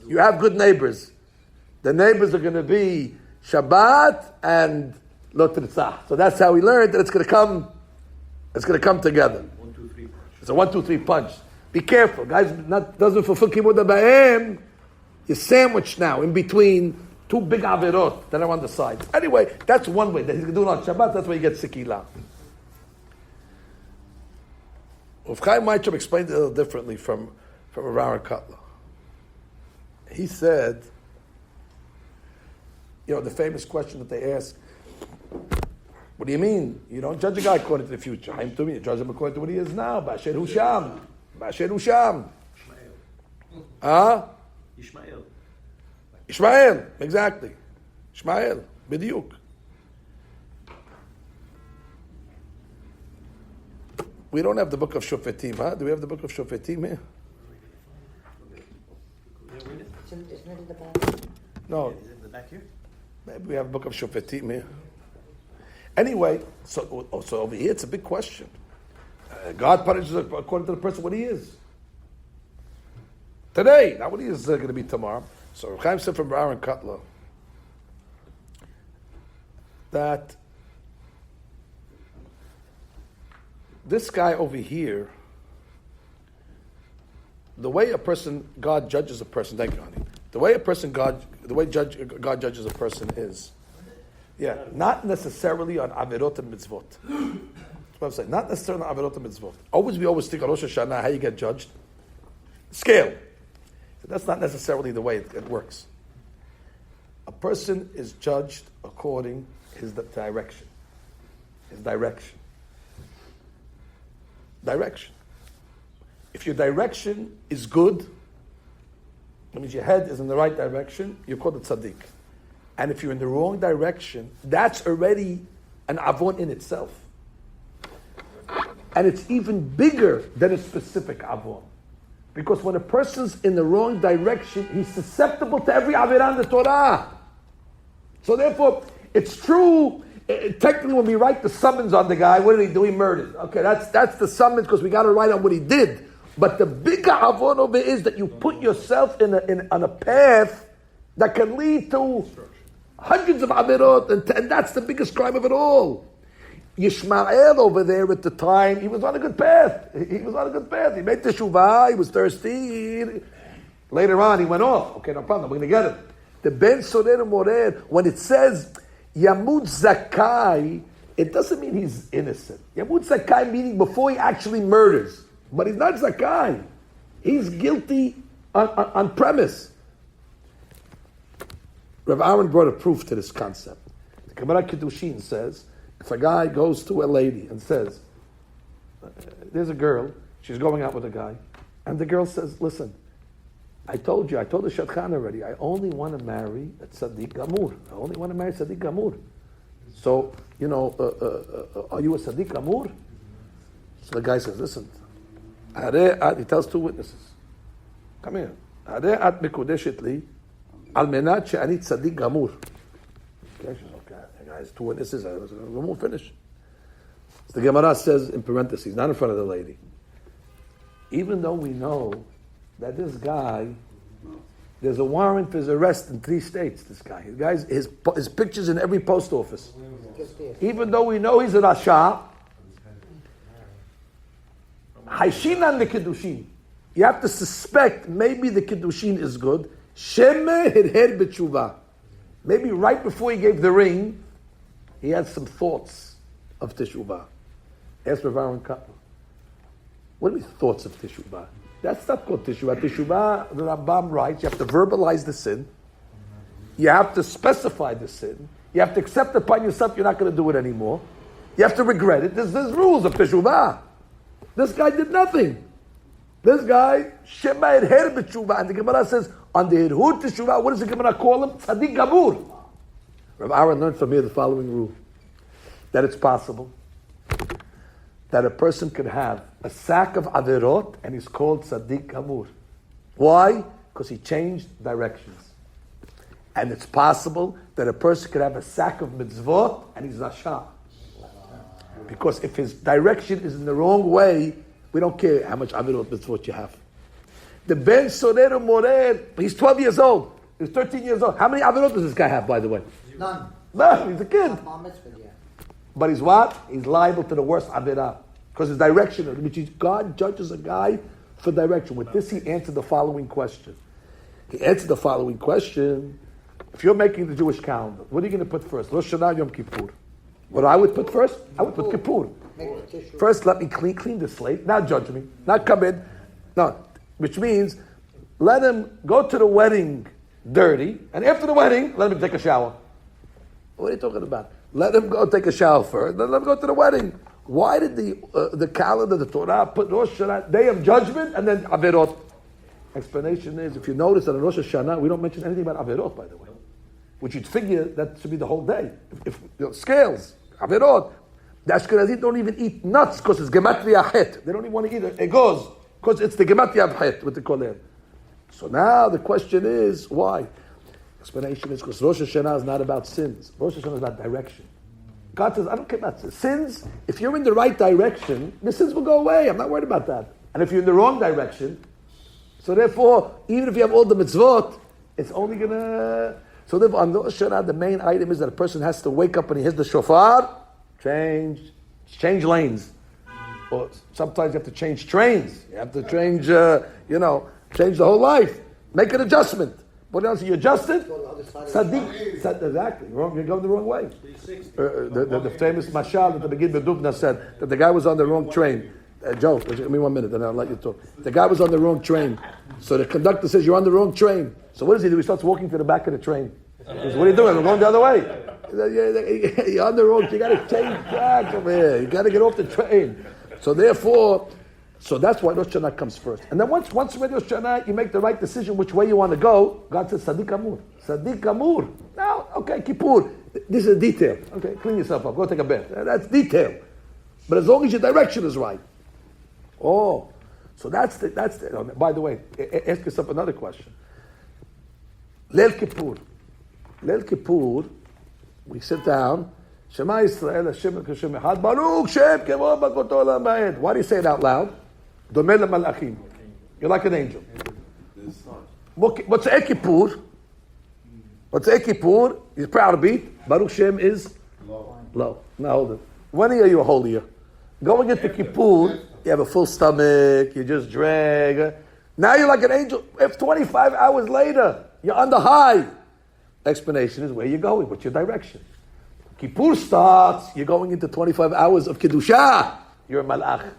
you have good neighbors. The neighbors are going to be Shabbat and Lo Tirtzah. So that's how we learned that it's going to come. It's going to come together. 1, 2, 3 punch. It's a 1, 2, 3 punch. Be careful, guys. Doesn't fulfill kibud ba'em. You're sandwiched now in between two big averot that are on the sides. Anyway, that's one way that he's going to do it on Shabbat. That's why you get Sekilah. Rav Chaim Weintraub explained it a little differently from Rav Aaron Kotler. He said, the famous question that they ask, what do you mean? You don't judge a guy according to the future. You judge him according to what he is now. Ba'asher Husham. Ba'asher Husham. Ishmael. Exactly. Ishmael. B'diuk. We don't have the book of Shofetim, huh? Do we have the book of Shofetim here? Isn't it in the back? No. Is it in the back here? Maybe we have a book of Shofetim here. Anyway, so over here it's a big question. God punishes according to the person what he is. Today, not what he is going to be tomorrow. So Rav Chaim said from Aaron Kotler that this guy over here, the way God judges a person, thank you, honey. The way God judges a person is, not necessarily on averot and mitzvot. That's what I'm saying. Not necessarily on averot and mitzvot. We always think on Rosh Hashanah how you get judged. Scale. So that's not necessarily the way it works. A person is judged according to his direction. His direction. Direction. If your direction is good, that means your head is in the right direction, you're called a tzaddik. And if you're in the wrong direction, that's already an avon in itself. And it's even bigger than a specific avon. Because when a person's in the wrong direction, he's susceptible to every avirah in the Torah. So therefore, it's true, technically when we write the summons on the guy, what did he do? He murdered. Okay, that's the summons because we got to write on what he did. But the bigger avon over is that you put yourself on a path that can lead to hundreds of avirot, and that's the biggest crime of it all. Yishmael over there at the time, he was on a good path. He was on a good path. He made teshuvah, he was thirsty. Later on, he went off. Okay, no problem, we're going to get him. The Ben Sorer Morer, when it says Yamud Zakai, it doesn't mean he's innocent. Yamud Zakai meaning before he actually murders. But he's not Zakai. He's guilty on premise. Rav Aaron brought a proof to this concept. The Gemara Kiddushin says, if a guy goes to a lady and says, there's a girl, she's going out with a guy, and the girl says, listen, I told the Shadchan already, I only want to marry a Tzaddik Gamur. I only want to marry Tzaddik Gamur. So, are you a Tzaddik Gamur? So the guy says, listen, he tells two witnesses, come here, Hare at mikudeshet li, al menat she'ani Tzaddik Gamur. Okay, she says, okay, the guy's two witnesses, we'll finish. So the Gemara says, in parentheses, not in front of the lady, even though we know that this guy, there's a warrant for his arrest in 3 states, this guy. His picture's in every post office. Even though we know he's a Rasha, Haishinan the Kiddushin. You have to suspect maybe the Kiddushin is good. Sheme hirher b'tshuva. Maybe right before he gave the ring, he had some thoughts of teshuvah. Ask Rav Aaron Kaplan. What are the thoughts of teshuvah? That's not called teshuvah. Teshuvah, the Rambam writes, you have to verbalize the sin. You have to specify the sin. You have to accept upon yourself you're not going to do it anymore. You have to regret it. There's rules of teshuvah. This guy did nothing. This guy, Shema Her b'teshuvah, and the Gemara says, on the Hirhut teshuvah, what does the Gemara call him? Tzaddik Gamur. Rav Aaron learned from here the following rule, that it's possible that a person could have a sack of averot and he's called Tzaddik Gamur. Why? Because he changed directions. And it's possible that a person could have a sack of mitzvot and he's Rasha. Because if his direction is in the wrong way, we don't care how much averot mitzvot you have. The Ben Sorer Morer, he's 12 years old. He's 13 years old. How many averot does this guy have, by the way? None. No, he's a kid. But he's what? He's liable to the worst avirah. Because his direction, which is God judges a guy for direction. With this, he answered the following question. He answered the following question. If you're making the Jewish calendar, what are you going to put first? Rosh Hashanah, Yom Kippur. What I would put first? I would put Kippur. First, let me clean the slate. Not judge me. Not come in. No. Which means, let him go to the wedding dirty, and after the wedding, let him take a shower. What are you talking about? Let him go take a shower first, then let him go to the wedding. Why did the calendar, the Torah, put Rosh Hashanah, day of judgment, and then Averot? Explanation is, if you notice that in Rosh Hashanah, we don't mention anything about Averot, by the way. Which you'd figure that should be the whole day. If scales, Averot. The Ashkenazim don't even eat nuts because it's Gematria Het. They don't even want to eat egos because it's the Gematria of Het, what they call it. So now the question is, why? Explanation is because Rosh Hashanah is not about sins. Rosh Hashanah is about direction. God says, I don't care about sins. If you're in the right direction, the sins will go away. I'm not worried about that. And if you're in the wrong direction, so therefore, even if you have all the mitzvot, it's only going to... So therefore, on Rosh Hashanah, the main item is that a person has to wake up when he hears the shofar, change lanes. Or sometimes you have to change trains. You have to change, change the whole life. Make an adjustment. What else? You adjusted? Tzaddik. Exactly. You're going the wrong way. The famous mashal that the beginning of Dubna said that the guy was on the wrong train. Joe, give me 1 minute and I'll let you talk. The guy was on the wrong train. So the conductor says, you're on the wrong train. So what does he do? He starts walking to the back of the train. He says, what are you doing? I'm going the other way. You're on the road. You got to change tracks over here. You got to get off the train. So therefore, that's why Rosh Hashanah comes first. And then once you make Rosh Hashanah, you make the right decision which way you want to go. God says, Tzaddik Amur. Tzaddik Amur. Now, Okay, Kippur. This is detail. Okay, clean yourself up. Go take a bath. That's detail. But as long as your direction is right. Oh, so that's the. By the way, ask yourself another question. Leil Kippur. Leil Kippur, we sit down. Shema Yisrael, Hashem Hashem Echad, Baruch Shem Kevod Bakoto Olam Va'ed. Why do you say it out loud? Domeh lemalachim. You're like an angel. What's Eid Kippur? What's Eid Kippur? He's proud to be. Baruch Shem is low. Now hold it. When are you holier? Going into Kippur, you have a full stomach, you just drag. Now you're like an angel. If 25 hours later, you're on the high. Explanation is where you're going. What's your direction? Kippur starts, you're going into 25 hours of Kedusha. You're a malach.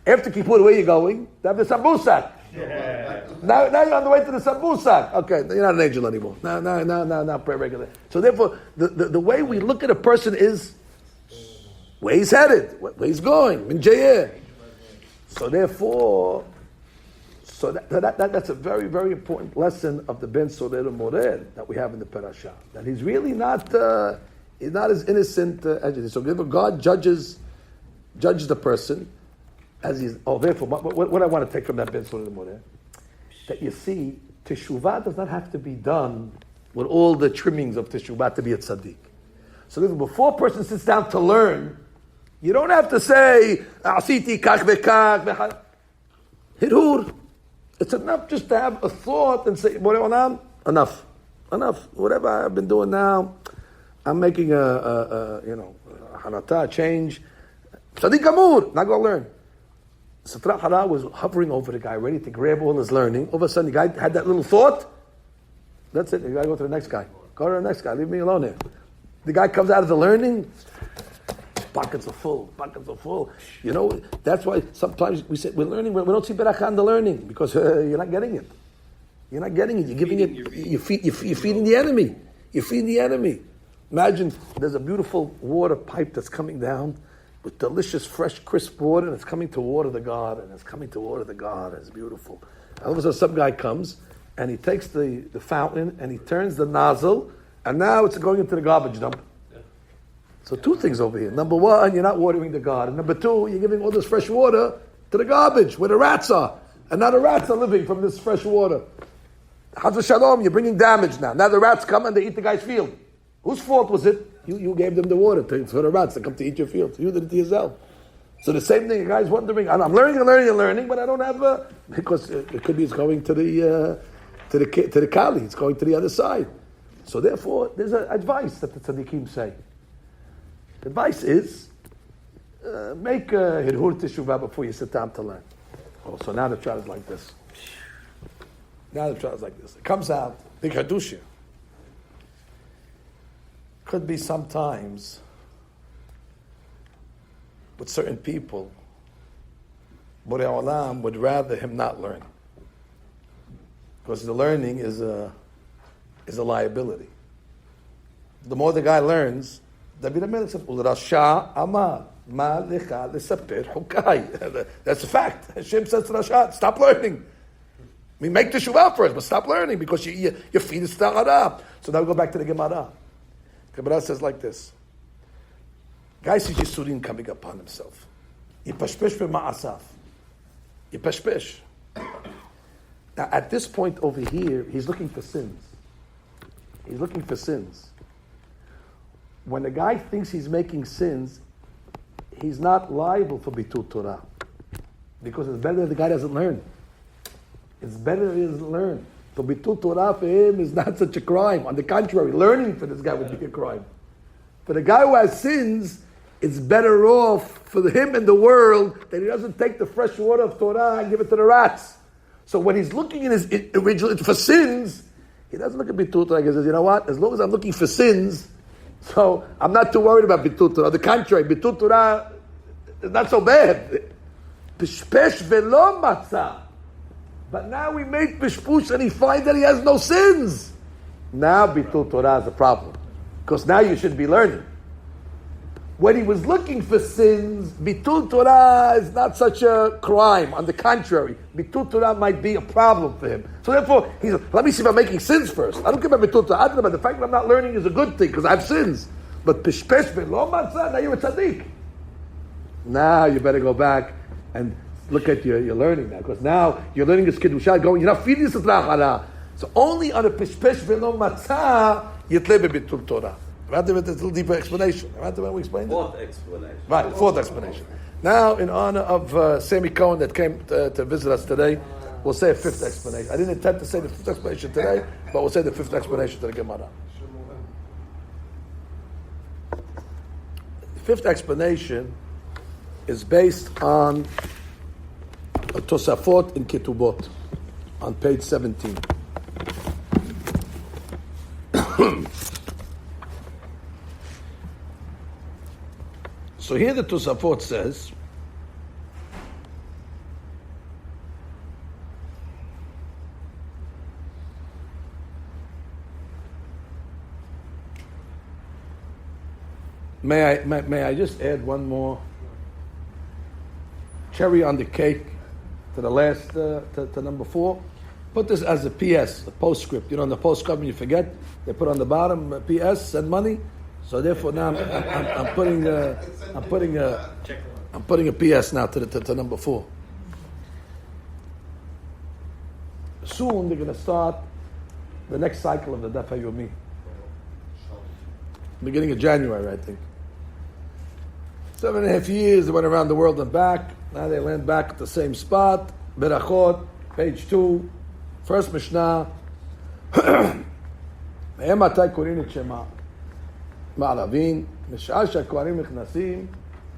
After Kippur, where are you going? To have the sambusak. Yeah. Now you're on the way to the sambusak. Okay, you're not an angel anymore. Now pray regular. So therefore, the way we look at a person is where he's headed, where he's going. Min Jayeh. So therefore, that's a very, very important lesson of the Ben Sorer Mored that we have in the Parashat. That he's really not as innocent as he is. So God judges the person as he's. Oh, therefore, what I want to take from that Ben Sorer Mored, that you see, Teshuvah does not have to be done with all the trimmings of Teshuvah to be a tzaddik. So therefore, before a person sits down to learn, you don't have to say, Asiti kach v'kach, Hirur. It's enough just to have a thought and say, Borei Olam, enough. Whatever I've been doing now, I'm making a hanata, change. Tzaddik Amur, not going to learn. Sitra Hara was hovering over the guy, ready to grab all his learning. All of a sudden, the guy had that little thought. That's it. You got to go to the next guy. Go to the next guy. Leave me alone here. The guy comes out of the learning. Buckets are full. You know, that's why sometimes we say we're learning. We don't see beracha in the learning because you're not getting it. You're giving it. You're feeding the enemy. You're feeding the enemy. Imagine there's a beautiful water pipe that's coming down with delicious, fresh, crisp water, and it's coming to water the garden. It's beautiful. All of a sudden, some guy comes and he takes the fountain and he turns the nozzle, and now it's going into the garbage dump. So two things over here. Number one, you're not watering the garden. Number two, you're giving all this fresh water to the garbage where the rats are. And now the rats are living from this fresh water. Chas v'shalom, you're bringing damage now. Now the rats come and they eat the guy's field. Whose fault was it? You gave them the water for the rats to come to eat your field. You did it to yourself. So the same thing, the guy's wondering, I'm learning, but I don't have because it could be it's going to the Kali. It's going to the other side. So therefore, there's an advice that the tzaddikim say. The advice is, make a hirhur teshuvah before you sit down to learn. Oh, so now the child is like this. It comes out, big hadushia. Could be sometimes with certain people, Borei Olam would rather him not learn. Because the learning is a liability. The more the guy learns, David HaMelech said, Rasha amar, ma lecha lesaper chukai. That's a fact. Hashem says to Rasha, stop learning. I mean, make the teshuvah first, but stop learning because your feet is started. So now we go back to the Gemara. The Gemara says like this. Guy sees Yisurin coming upon himself. Yipashpesh v'ma'asaf. Yipashpesh. Now at this point over here, he's looking for sins. When the guy thinks he's making sins, he's not liable for bitul Torah. Because it's better if the guy doesn't learn. It's better if he doesn't learn. So bitul Torah for him is not such a crime. On the contrary, learning for this guy would be a crime. For the guy who has sins, it's better off for him in the world that he doesn't take the fresh water of Torah and give it to the rats. So when he's looking in his original for sins, he doesn't look at bitul Torah. He says, you know what? As long as I'm looking for sins, so I'm not too worried about bitul Torah. On the contrary, bitul Torah is not so bad. Pishpesh velo matzah. But now we made pishpush and he finds that he has no sins. Now bitul Torah is a problem. Because now you should be learning. when he was looking for sins, Bitul Torah is not such a crime. On the contrary, Bitul Torah might be a problem for him. So therefore, he said, let me see if I'm making sins first. I don't care about Bitul Torah. The fact that I'm not learning is a good thing because I have sins. But Pishpesh V'lo Matzah, now you're a tzaddik. Now you better go back and look at your learning now. Because now you're learning this Kiddusha, you're not feeding this Tzlachara. So only on a Pishpesh V'lo Matzah, Yitlebe Bitul Torah. I have to have a little deeper explanation. I have to we explain Fourth explanation. Right, fourth explanation. Now, in honor of Sammy Cohen that came to visit us today, we'll say a fifth explanation. I didn't intend to say the fifth explanation today, but we'll say the fifth explanation to the Gemara. The fifth explanation is based on a Tosafot in Ketubot on page 17. So here the Tosafot says, may I just add one more cherry on the cake to the last, to number 4? Put this as a PS, a postscript. You know, in the postscript when you forget, they put on the bottom PS, send money. So therefore now I'm putting a PS now to number 4. Soon they're going to start the next cycle of the Daf HaYomi. Beginning of January, I think. 7.5 years they went around the world and back. Now they land back at the same spot. Berachot, page 2, first Mishnah. מערבים, משעה שהכהנים נכנסים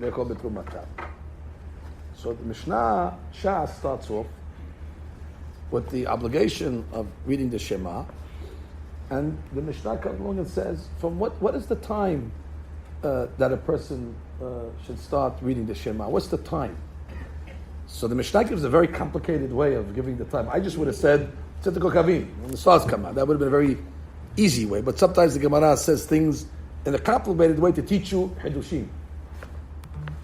לאכול בתרומתם. So the Mishnah Shas starts off with the obligation of reading the Shema, and the Mishnah comes along and says, from what is the time that a person should start reading the Shema? What's the time? So the Mishnah gives a very complicated way of giving the time. I just would have said, Tzedek Kavim, when the stars come out. That would have been a very easy way, but sometimes the Gemara says things in a complicated way to teach you Hidushim.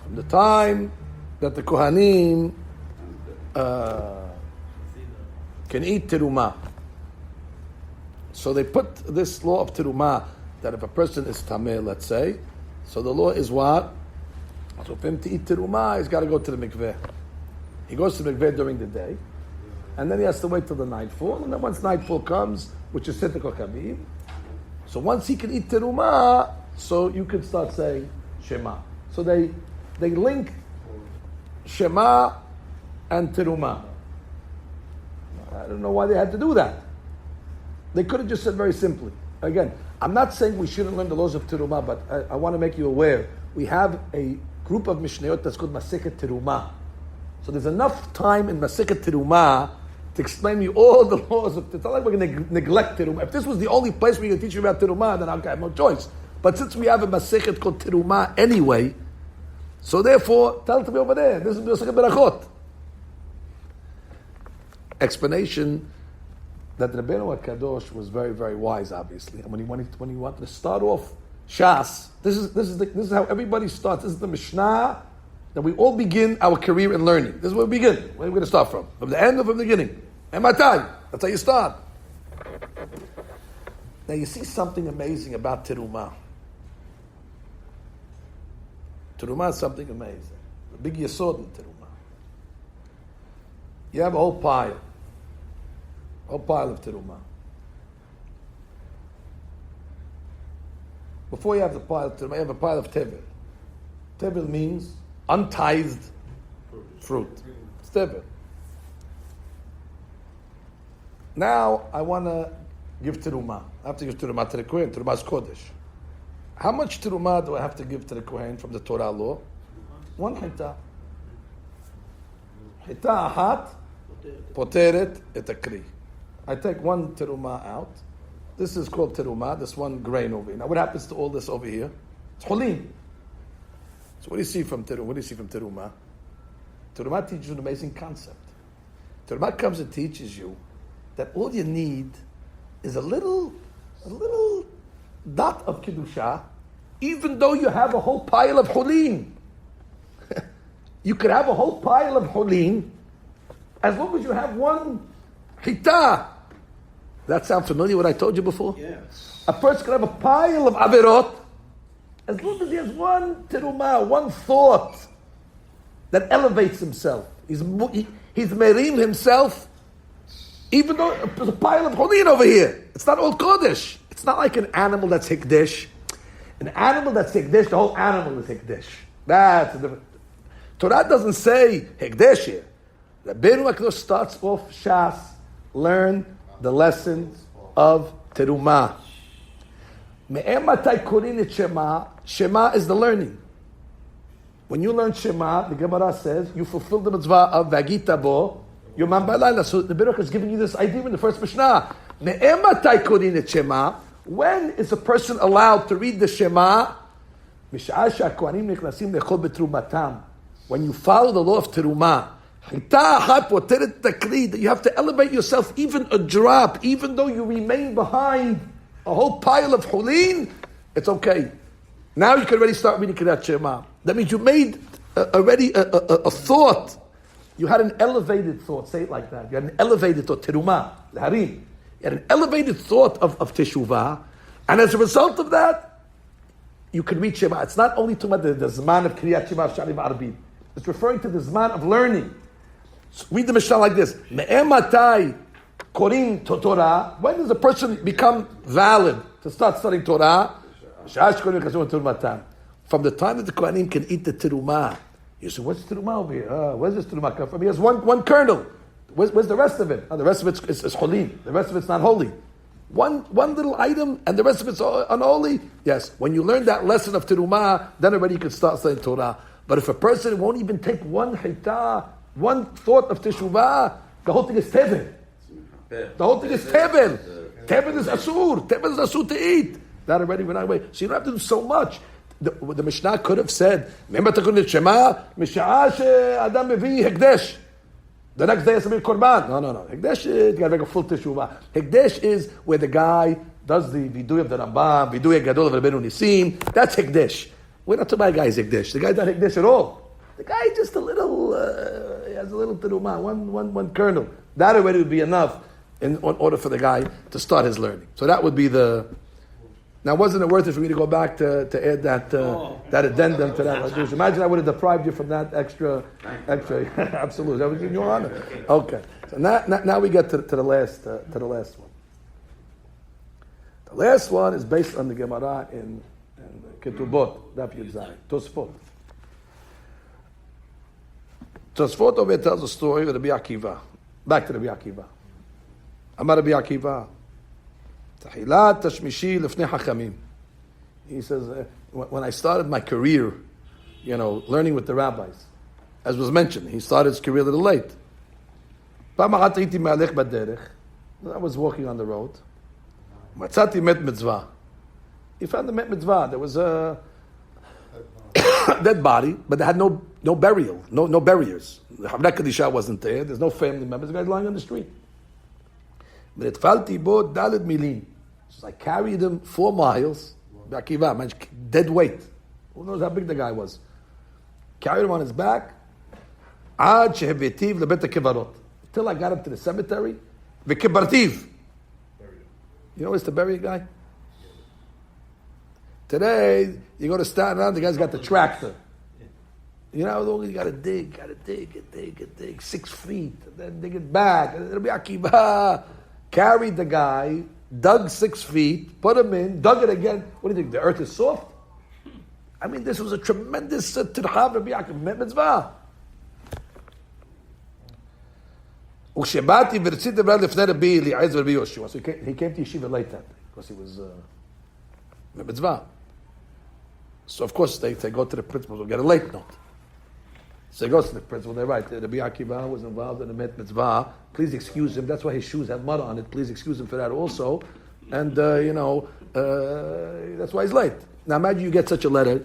From the time that the Kohanim can eat Terumah. So they put this law of Terumah, that if a person is Tameh, let's say, so the law is what? So for him to eat Terumah, he's got to go to the mikveh. He goes to the mikveh during the day, and then he has to wait till the nightfall, and then once nightfall comes, which is Tzedek Kavim, so once he can eat terumah, so you can start saying Shema. So they link Shema and terumah. I don't know why they had to do that. They could have just said very simply. Again, I'm not saying we shouldn't learn the laws of terumah, but I want to make you aware. We have a group of Mishnayot that's called Masechet Terumah. So there's enough time in Masechet Terumah to explain to you all the laws of. It's not like we're going to neglect Terumah. If this was the only place where you can teach you about Terumah, then I have no choice. But since we have a Masechet called Terumah anyway, so therefore, tell it to me over there. This is Masechet Berachot. Explanation that Rabbeinu HaKadosh was very, very wise, obviously. And when he wanted to start off Shas, this is how everybody starts. This is the Mishnah that we all begin our career in learning. This is where we begin. Where are we going to start from? From the end or from the beginning? And my time. That's how you start. Now you see something amazing about Terumah. Terumah is something amazing. The big yesod in Terumah. You have a whole pile of Terumah. Before you have the pile of Terumah, you have a pile of Tevel. Tevel means untithed fruit. It's Tevel. Now I want to give Terumah. I have to give Terumah to the Kohen. Terumah is Kodesh. How much Terumah do I have to give to the Kohen from the Torah law? 1 Hita. Hita ahat poteret et akri. I take 1 Terumah out. This is called Terumah, this 1 grain over here. Now what happens to all this over here? It's Cholim. So what do you see from Terumah? What do you see from Terumah? Terumah teaches you an amazing concept. Terumah comes and teaches you that all you need is a little dot of Kedusha even though you have a whole pile of hulin. You could have a whole pile of hulin, as long as you have one hita. That sound familiar, what I told you before? Yes. A person can have a pile of averot, as long as he has one terumah, one thought that elevates himself. He's merim himself, even though there's a pile of hulin over here. It's not all kodesh. It's not like an animal that's hikdesh. An animal that's hikdesh, the whole animal is hikdesh. That's a different. Torah doesn't say hikdesh here. Rabbeinu HaKadosh starts off Shas, learn the lessons of terumah. Me'ematai korin et Shema. Shema is the learning. When you learn Shema, the Gemara says, you fulfill the mitzvah of Vagita bo, Yomam Ba'layla. So the Baruch is giving you this idea in the first Mishnah. Me'ematai korin et Shema. When is a person allowed to read the Shema? Mish'ah she'hakohanim nichnasim lechol betrumatam. When you follow the law of terumah. That you have to elevate yourself even a drop, even though you remain behind a whole pile of hulin, it's okay. Now you can already start reading Kriyat Shema. That means you made already a thought. You had an elevated thought. Say it like that. You had an elevated thought. Terumah, harim. You had an elevated thought of teshuvah, and as a result of that, you can read Shema. It's not only talking about the zman of Kriyat Shema of Shalim Arbim. It's referring to the zman of learning. So read the Mishnah like this: Me'ematai korin Torah. When does a person become valid to start studying Torah? From the time that the Kohanim can eat the terumah. You say, what's terumah over here? Where's this terumah come from? He has one kernel. Where's the rest of it? The rest of it is holy. The rest of it's not holy. One little item, and the rest of it's unholy. Yes, when you learn that lesson of terumah, then already you can start studying Torah. But if a person won't even take one hita, one thought of teshuvah, the whole thing is tevin. The whole thing is tevin. Tevin is asur. Tevin is asur to eat. That already went away. So you don't have to do so much. The Mishnah could have said, remember Takun Shema, Misha'ah she'adam mevi hekdesh. The next day has to be korban. No. Hekdesh, you got to make a full teshuvah. Hekdesh is where the guy does the vidui of the Rambam, vidui gadol of Rabbeinu Nisim. That's hekdesh. We're not talking about guys hekdesh. The guy's not hekdesh at all. The guy is just a little, he has a little terumah, one kernel. That already would be enough in order for the guy to start his learning. So that would be the. Now, wasn't it worth it for me to go back to add that addendum to that? Imagine I would have deprived you from that extra. Absolutely, that was in your honor. Okay, so now we get to the last one. The last one is based on the Gemara in Ketubot, Daf Yud Zayin, Tosfot. Tosfot over tells a story of Rabbi Akiva. Back to Rabbi Akiva. Amar Rabbi Akiva. Tahilat tashmishi lefnei hachamim. He says, when I started my career, learning with the rabbis, as was mentioned, he started his career a little late. I was walking on the road. Matzati met mitzvah. He found the met mitzvah. There was a dead body, but they had no burial, no barriers. The Havnei Kadisha wasn't there. There's no family members. The guy's lying on the street. But Falti bo daled milin. So I carried him 4 miles. Akiva, man, dead weight. Who knows how big the guy was? Carried him on his back. Ad shehevetiv lebet kevarot. Till I got him to the cemetery. Vekebartiv. You know what's to bury a guy? Today, you go to Staten Island, the guy's got the tractor. You got to dig, 6 feet, and then dig it back. And it'll be Akiva. Carried the guy, dug 6 feet, put him in, dug it again. What do you think? The earth is soft? I mean, this was a tremendous tirhav Rabbi Yaakov mitzvah. Ushebati v'ritzit devra lefnei Rabbi Eliezer Rabbi Yoshua. So he came to yeshiva late that day because he was mitzvah. So of course they go to the principal to get a late note. So he goes to the principal. They're right. Rabbi Akiva was involved in a mitzvah. Please excuse him. That's why his shoes have mud on it. Please excuse him for that also. And that's why he's late. Now imagine you get such a letter.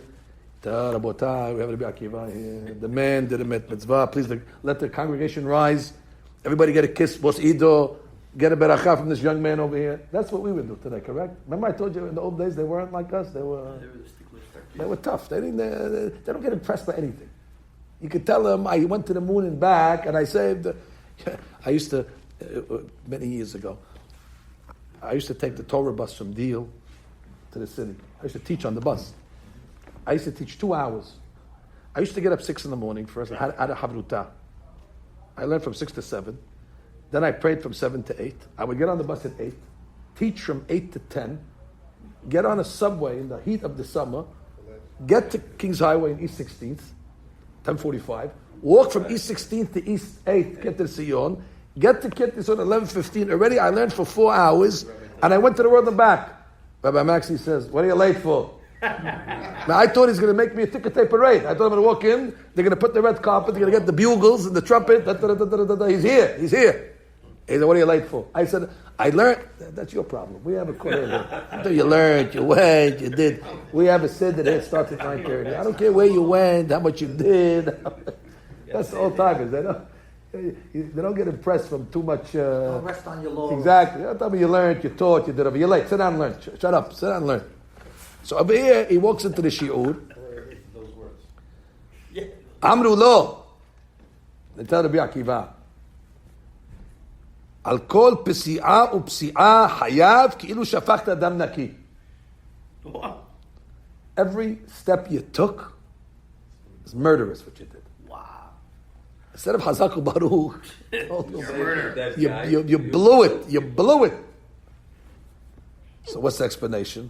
We have Rabbi Akiva here. The man did a mitzvah. Please let the congregation rise. Everybody get a kiss. Bos Ido. get a beracha from this young man over here. That's what we would do today, correct? Remember I told you in the old days they weren't like us. They were tough. They don't get impressed by anything. You could tell them, I went to the moon and back, and I saved. I used to, many years ago, I used to take the Torah bus from Deal to the city. I used to teach on the bus. I used to teach 2 hours. I used to get up 6 in the morning first. I had a havruta. I learned from 6 to 7. Then I prayed from 7 to 8. I would get on the bus at 8, teach from 8 to 10, get on a subway in the heat of the summer, get to Kings Highway in East 16th, 10:45, walk from East 16th to East 8th, get to Sion, get to Kittison 11:15. Already I learned for 4 hours, and I went to the world and back. Rabbi Maxie says, what are you late for? Now I thought he's going to make me a ticker-tape parade. I thought I'm going to walk in, they're going to put the red carpet, they're going to get the bugles and the trumpet. He's here. He said, what are you late for? I said, I learned. That's your problem. We have a Korea. Until you learned, you went, you did. We have a siddur that starts at 9:30. I don't care where you went, how much you did. That's the old timers. They don't get impressed from too much. Don't rest on your laurels. Exactly. Don't tell me you learned, you taught, you did it. You're late. Sit down and learn. Shut up. Sit down and learn. So over here, he walks into the shiur. Those words. Amru lo. They tell Rabbi Akiva. Al kol pesi'ah upsi'ah hayav ki'ilu shafachta dam naki. Wow. Every step you took is murderous what you did. Wow. Instead of Hazaku Baruch, Murder. you blew it. You blew it. So what's the explanation?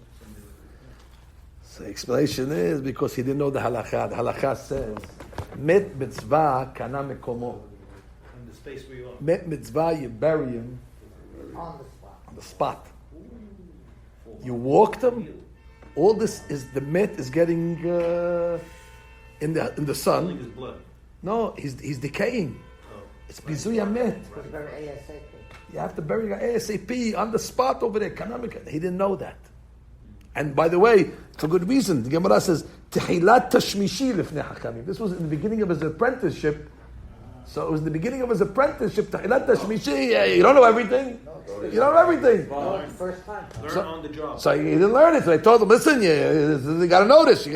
So the explanation is because he didn't know the halakha. The halakha says, Met mitzvah kana mekomo. In the space where you are. Met mitzvah, you bury him On the spot. on the spot. You walked him. All this is the met is getting in the sun. His blood. No, he's decaying. It's bizuya met. It's very ASAP. You have to bury your ASAP on the spot over there. He didn't know that. And by the way, for good reason. The Gemara says, Tehilat tashmishi lifnei hakamim. This was in the beginning of his apprenticeship. So it was the beginning of his apprenticeship. Tehilat tashmishi. You don't know everything. You don't know everything. First time. Learn on the job. So he didn't learn it. So they told him, listen, you got to know this.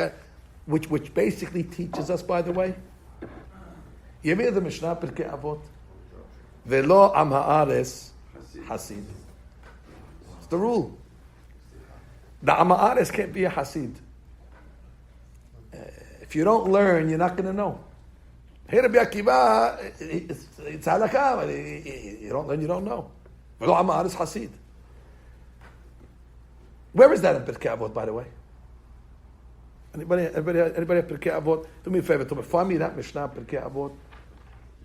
Which basically teaches us, by the way, you ever hear the Mishnah Pirkei Avot? Velo am haaretz hasid. It's the rule. The am haaretz can't be a hasid. If you don't learn, you're not going to know. Here Rabbi Akiva, it's halakha, but you don't learn, you don't know. Velo am haaretz hasid. Where is that in Pirkei Avot, by the way? Anybody have Pirkei Avot? Do me a favor, find me that Mishnah Pirkei Avot.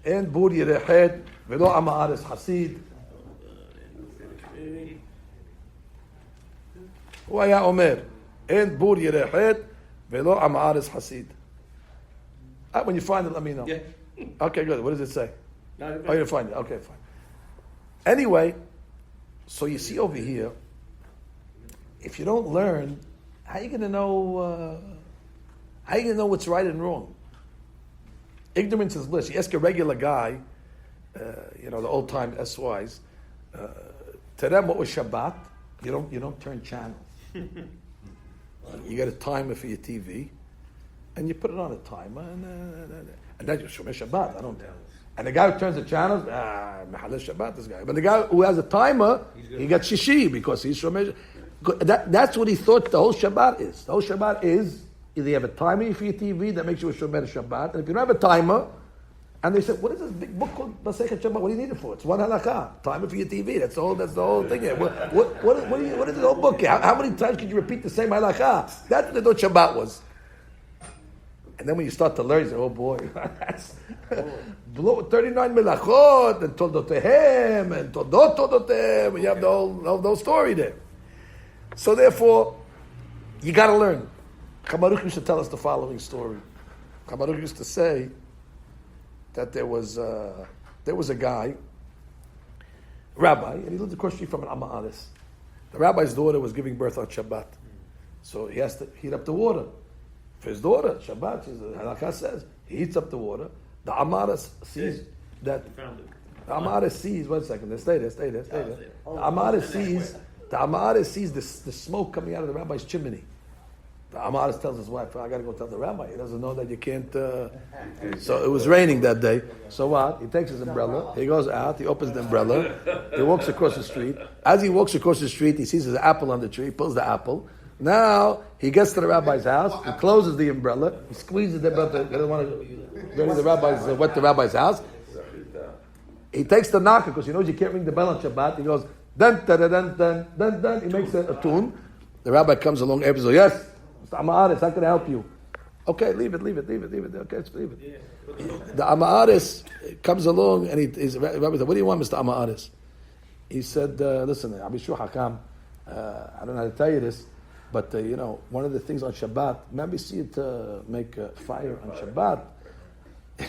En bur yirehed velo am haaretz hasid. הוא היה אומר, אין בור ירחד ולא עם הארץ חסיד. When you find it, let me know. Yeah. Okay, good. What does it say? Not Oh, you find it. Okay, fine. Anyway, so you see over here, if you don't learn, how are you going to know? How are you going to know what's right and wrong? Ignorance is bliss. You ask a regular guy, the old time SYs, to them what was Shabbat? You don't turn channels. You get a timer for your TV, and you put it on a timer, and that's Shomer Shabbat. I don't tell. And the guy who turns the channels, Mehalel Shabbat, this guy. But the guy who has a timer, he gets shishi because he's Shomer. That's what he thought the whole Shabbat is. The whole Shabbat is either you have a timer for your TV that makes you a Shomer Shabbat, and if you don't have a timer, and they said, what is this big book called Masechet Shabbat? What do you need it for? It's one halakha. Timer for your TV. That's the whole thing here. What is the whole book here? How many times could you repeat the same halakha? That's what they thought Shabbat was. And then when you start to learn, you say, oh boy, that's 39 melachot, and toldotehem, and toldotehem, and you have the whole story there. So therefore, you got to learn. Chabaruch used to tell us the following story. Chabaruch used to say that there was a guy, rabbi, and he lived across the street from an Am Haaretz. The rabbi's daughter was giving birth on Shabbat. So he has to heat up the water. For his daughter, Shabbat, the halakha says, he heats up the water. The Am Haaretz sees that The Amaris sees, one second, stay there. The Amaris sees the smoke coming out of the rabbi's chimney. The Amaris tells his wife, I got to go tell the rabbi. He doesn't know that you can't. So it was raining that day. So what? He takes his umbrella. He goes out. He opens the umbrella. He walks across the street. As he walks across the street, he sees his apple on the tree. He pulls the apple. Now he gets to the rabbi's house. He closes the umbrella. He squeezes the umbrella. He doesn't want to go to the rabbi's, wet the rabbi's house. He takes the knocker because he knows you can't ring the bell on Shabbat. He goes dun dun dun dun dun dun. He makes a tune. The rabbi comes along after. So yes. Mr. Amaris, how can I help you? Okay, leave it. Okay, let's leave it. The Amaris comes along and the rabbi said, what do you want, Mr. Amaris? He said, listen, Abishu Hakam, I don't know how to tell you this, but one of the things on Shabbat, maybe see it make a fire on Shabbat.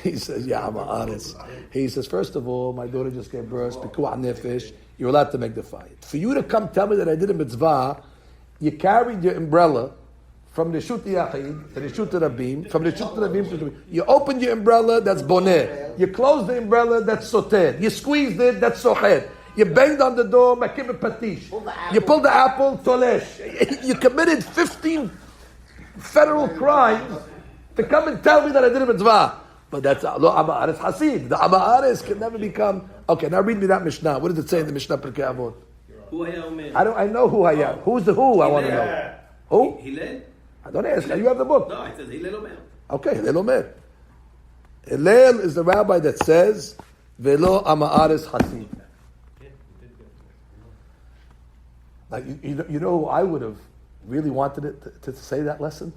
He says, yeah, Amaris. He says, first of all, my daughter just gave birth, Pikuah Nefesh, you're allowed to make the fire. For you to come tell me that I did a mitzvah, you carried your umbrella from the Shut Yachid to the Shut Rabim, from the Shut Rabim to the... You opened your umbrella, that's Boneh. You closed the umbrella, that's Soter. You squeezed it, that's Socher. You banged on the door, Makim Patish. You pulled the apple, Tolesh. You committed 15 federal crimes to come and tell me that I did a mitzvah. But that's Lo Amaris Hasid. The Amaris can never become... Okay, now read me that Mishnah. What does it say in the Mishnah Pirkei Avot? I know who I am. Who's the who? I want to know. Who? Hillel? I don't ask. You have the book. No, it says Hillel Omer. Okay, Hillel Omer. Hillel is the rabbi that says, Velo Amaris Hasid. Like, you know who I would have really wanted it to say that lesson?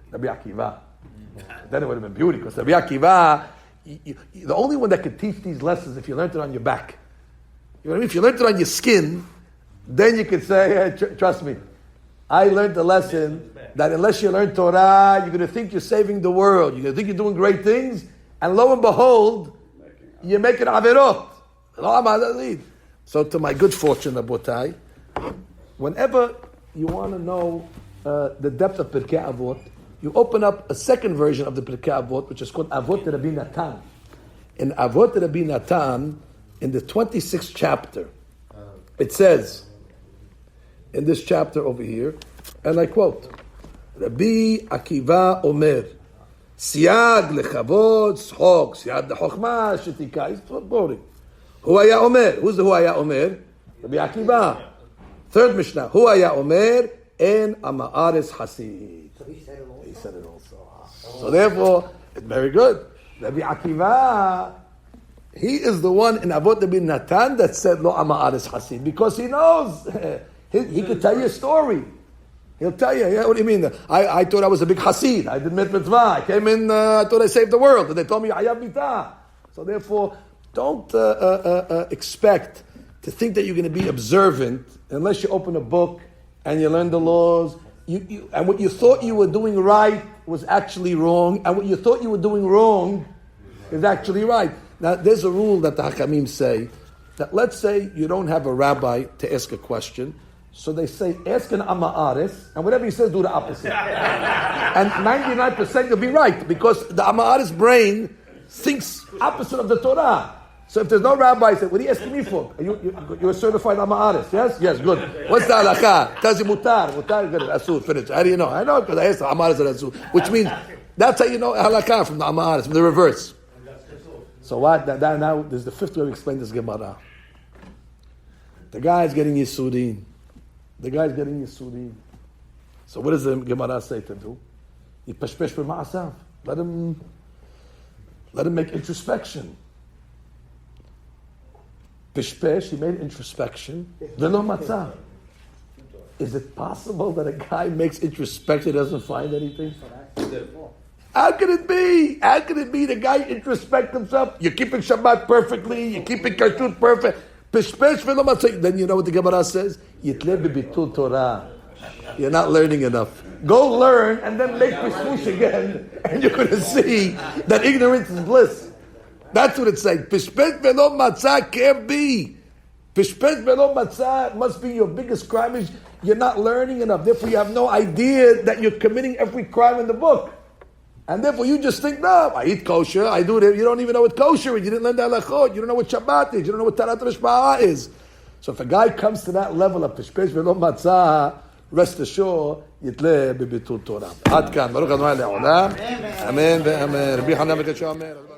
Rabbi Akiva. Then it would have been beauty, because Rabbi Akiva, the only one that could teach these lessons if you learned it on your back. You know what I mean? If you learned it on your skin, then you could say, hey, trust me, I learned the lesson that unless you learn Torah, you're going to think you're saving the world. You're going to think you're doing great things, and lo and behold, you're making averot. So to my good fortune, Rabotai, whenever you want to know the depth of Pirkei Avot, you open up a second version of the Pirkei Avot, which is called Avot Rabbi Natan. In Avot Rabbi Natan, in the 26th chapter, it says, in this chapter over here, and I quote, Rabbi Akiva Omer, Siyag lechavod tzchok, siyag lechokma shetika. He's quoting. Hu haya Omer. Who's the Hu haya Omer? Rabbi Akiva. Third Mishnah. Hu haya Omer en Amaris Hasid. So he said it also. He said it also. So therefore, it's very good. Rabbi Akiva, he is the one in Avot Rabbi Natan that said Lo Amaris Hasid, because he knows. He could tell you a story. He'll tell you, yeah, what do you mean? I thought I was a big Hasid. I did mitzvah. I came in, I thought I saved the world. And they told me, Hayab Mitah. So therefore, don't expect to think that you're going to be observant unless you open a book and you learn the laws. And what you thought you were doing right was actually wrong. And what you thought you were doing wrong is actually right. Now, there's a rule that the Hakamim say, that let's say you don't have a rabbi to ask a question. So they say, ask an Amaris, and whatever he says, do the opposite. And 99% you'll be right, because the Amaris brain thinks opposite of the Torah. So if there's no rabbi, say, what are you asking me for? You're a certified Amaris, yes? Yes, good. What's the halakha? Tells you mutar, good, asur, finish. How do you know? I know, because I asked the Amaris and asur, which means, that's how you know halakha from the Amaris, from the reverse. So what? Now, there's the fifth way we explain this Gemara. The guy is getting Yisurin. So what does the Gemara say to do? Yipashpesh b'ma'asav. Let him make introspection. Pishpesh, he made introspection. V'lo matzah. Is it possible that a guy makes introspection, doesn't find anything? How could it be? How could it be the guy introspect himself? You're keeping Shabbat perfectly. You're keeping Kashrut perfect. Then you know what the Gemara says? Yitle b'bitul Torah. You're not learning enough. Go learn and then make pishpush again, and you're going to see that ignorance is bliss. That's what it's saying. Pishpet velo matzah can't be. Pishpet velo matzah must be your biggest crime. Is you're not learning enough. Therefore, you have no idea that you're committing every crime in the book. And therefore you just think, no, I eat kosher, I do it. You don't even know what kosher is. You didn't learn the halachot. You don't know what Shabbat is. You don't know what Tarat Mishpah is. So if a guy comes to that level of peshpesh velo matzah, rest assured, yitle bebitul Torah. Ad kan, Baruch Adonai le'olam. Amen ve'amen. Rabbi Hanan v'kasher Amen.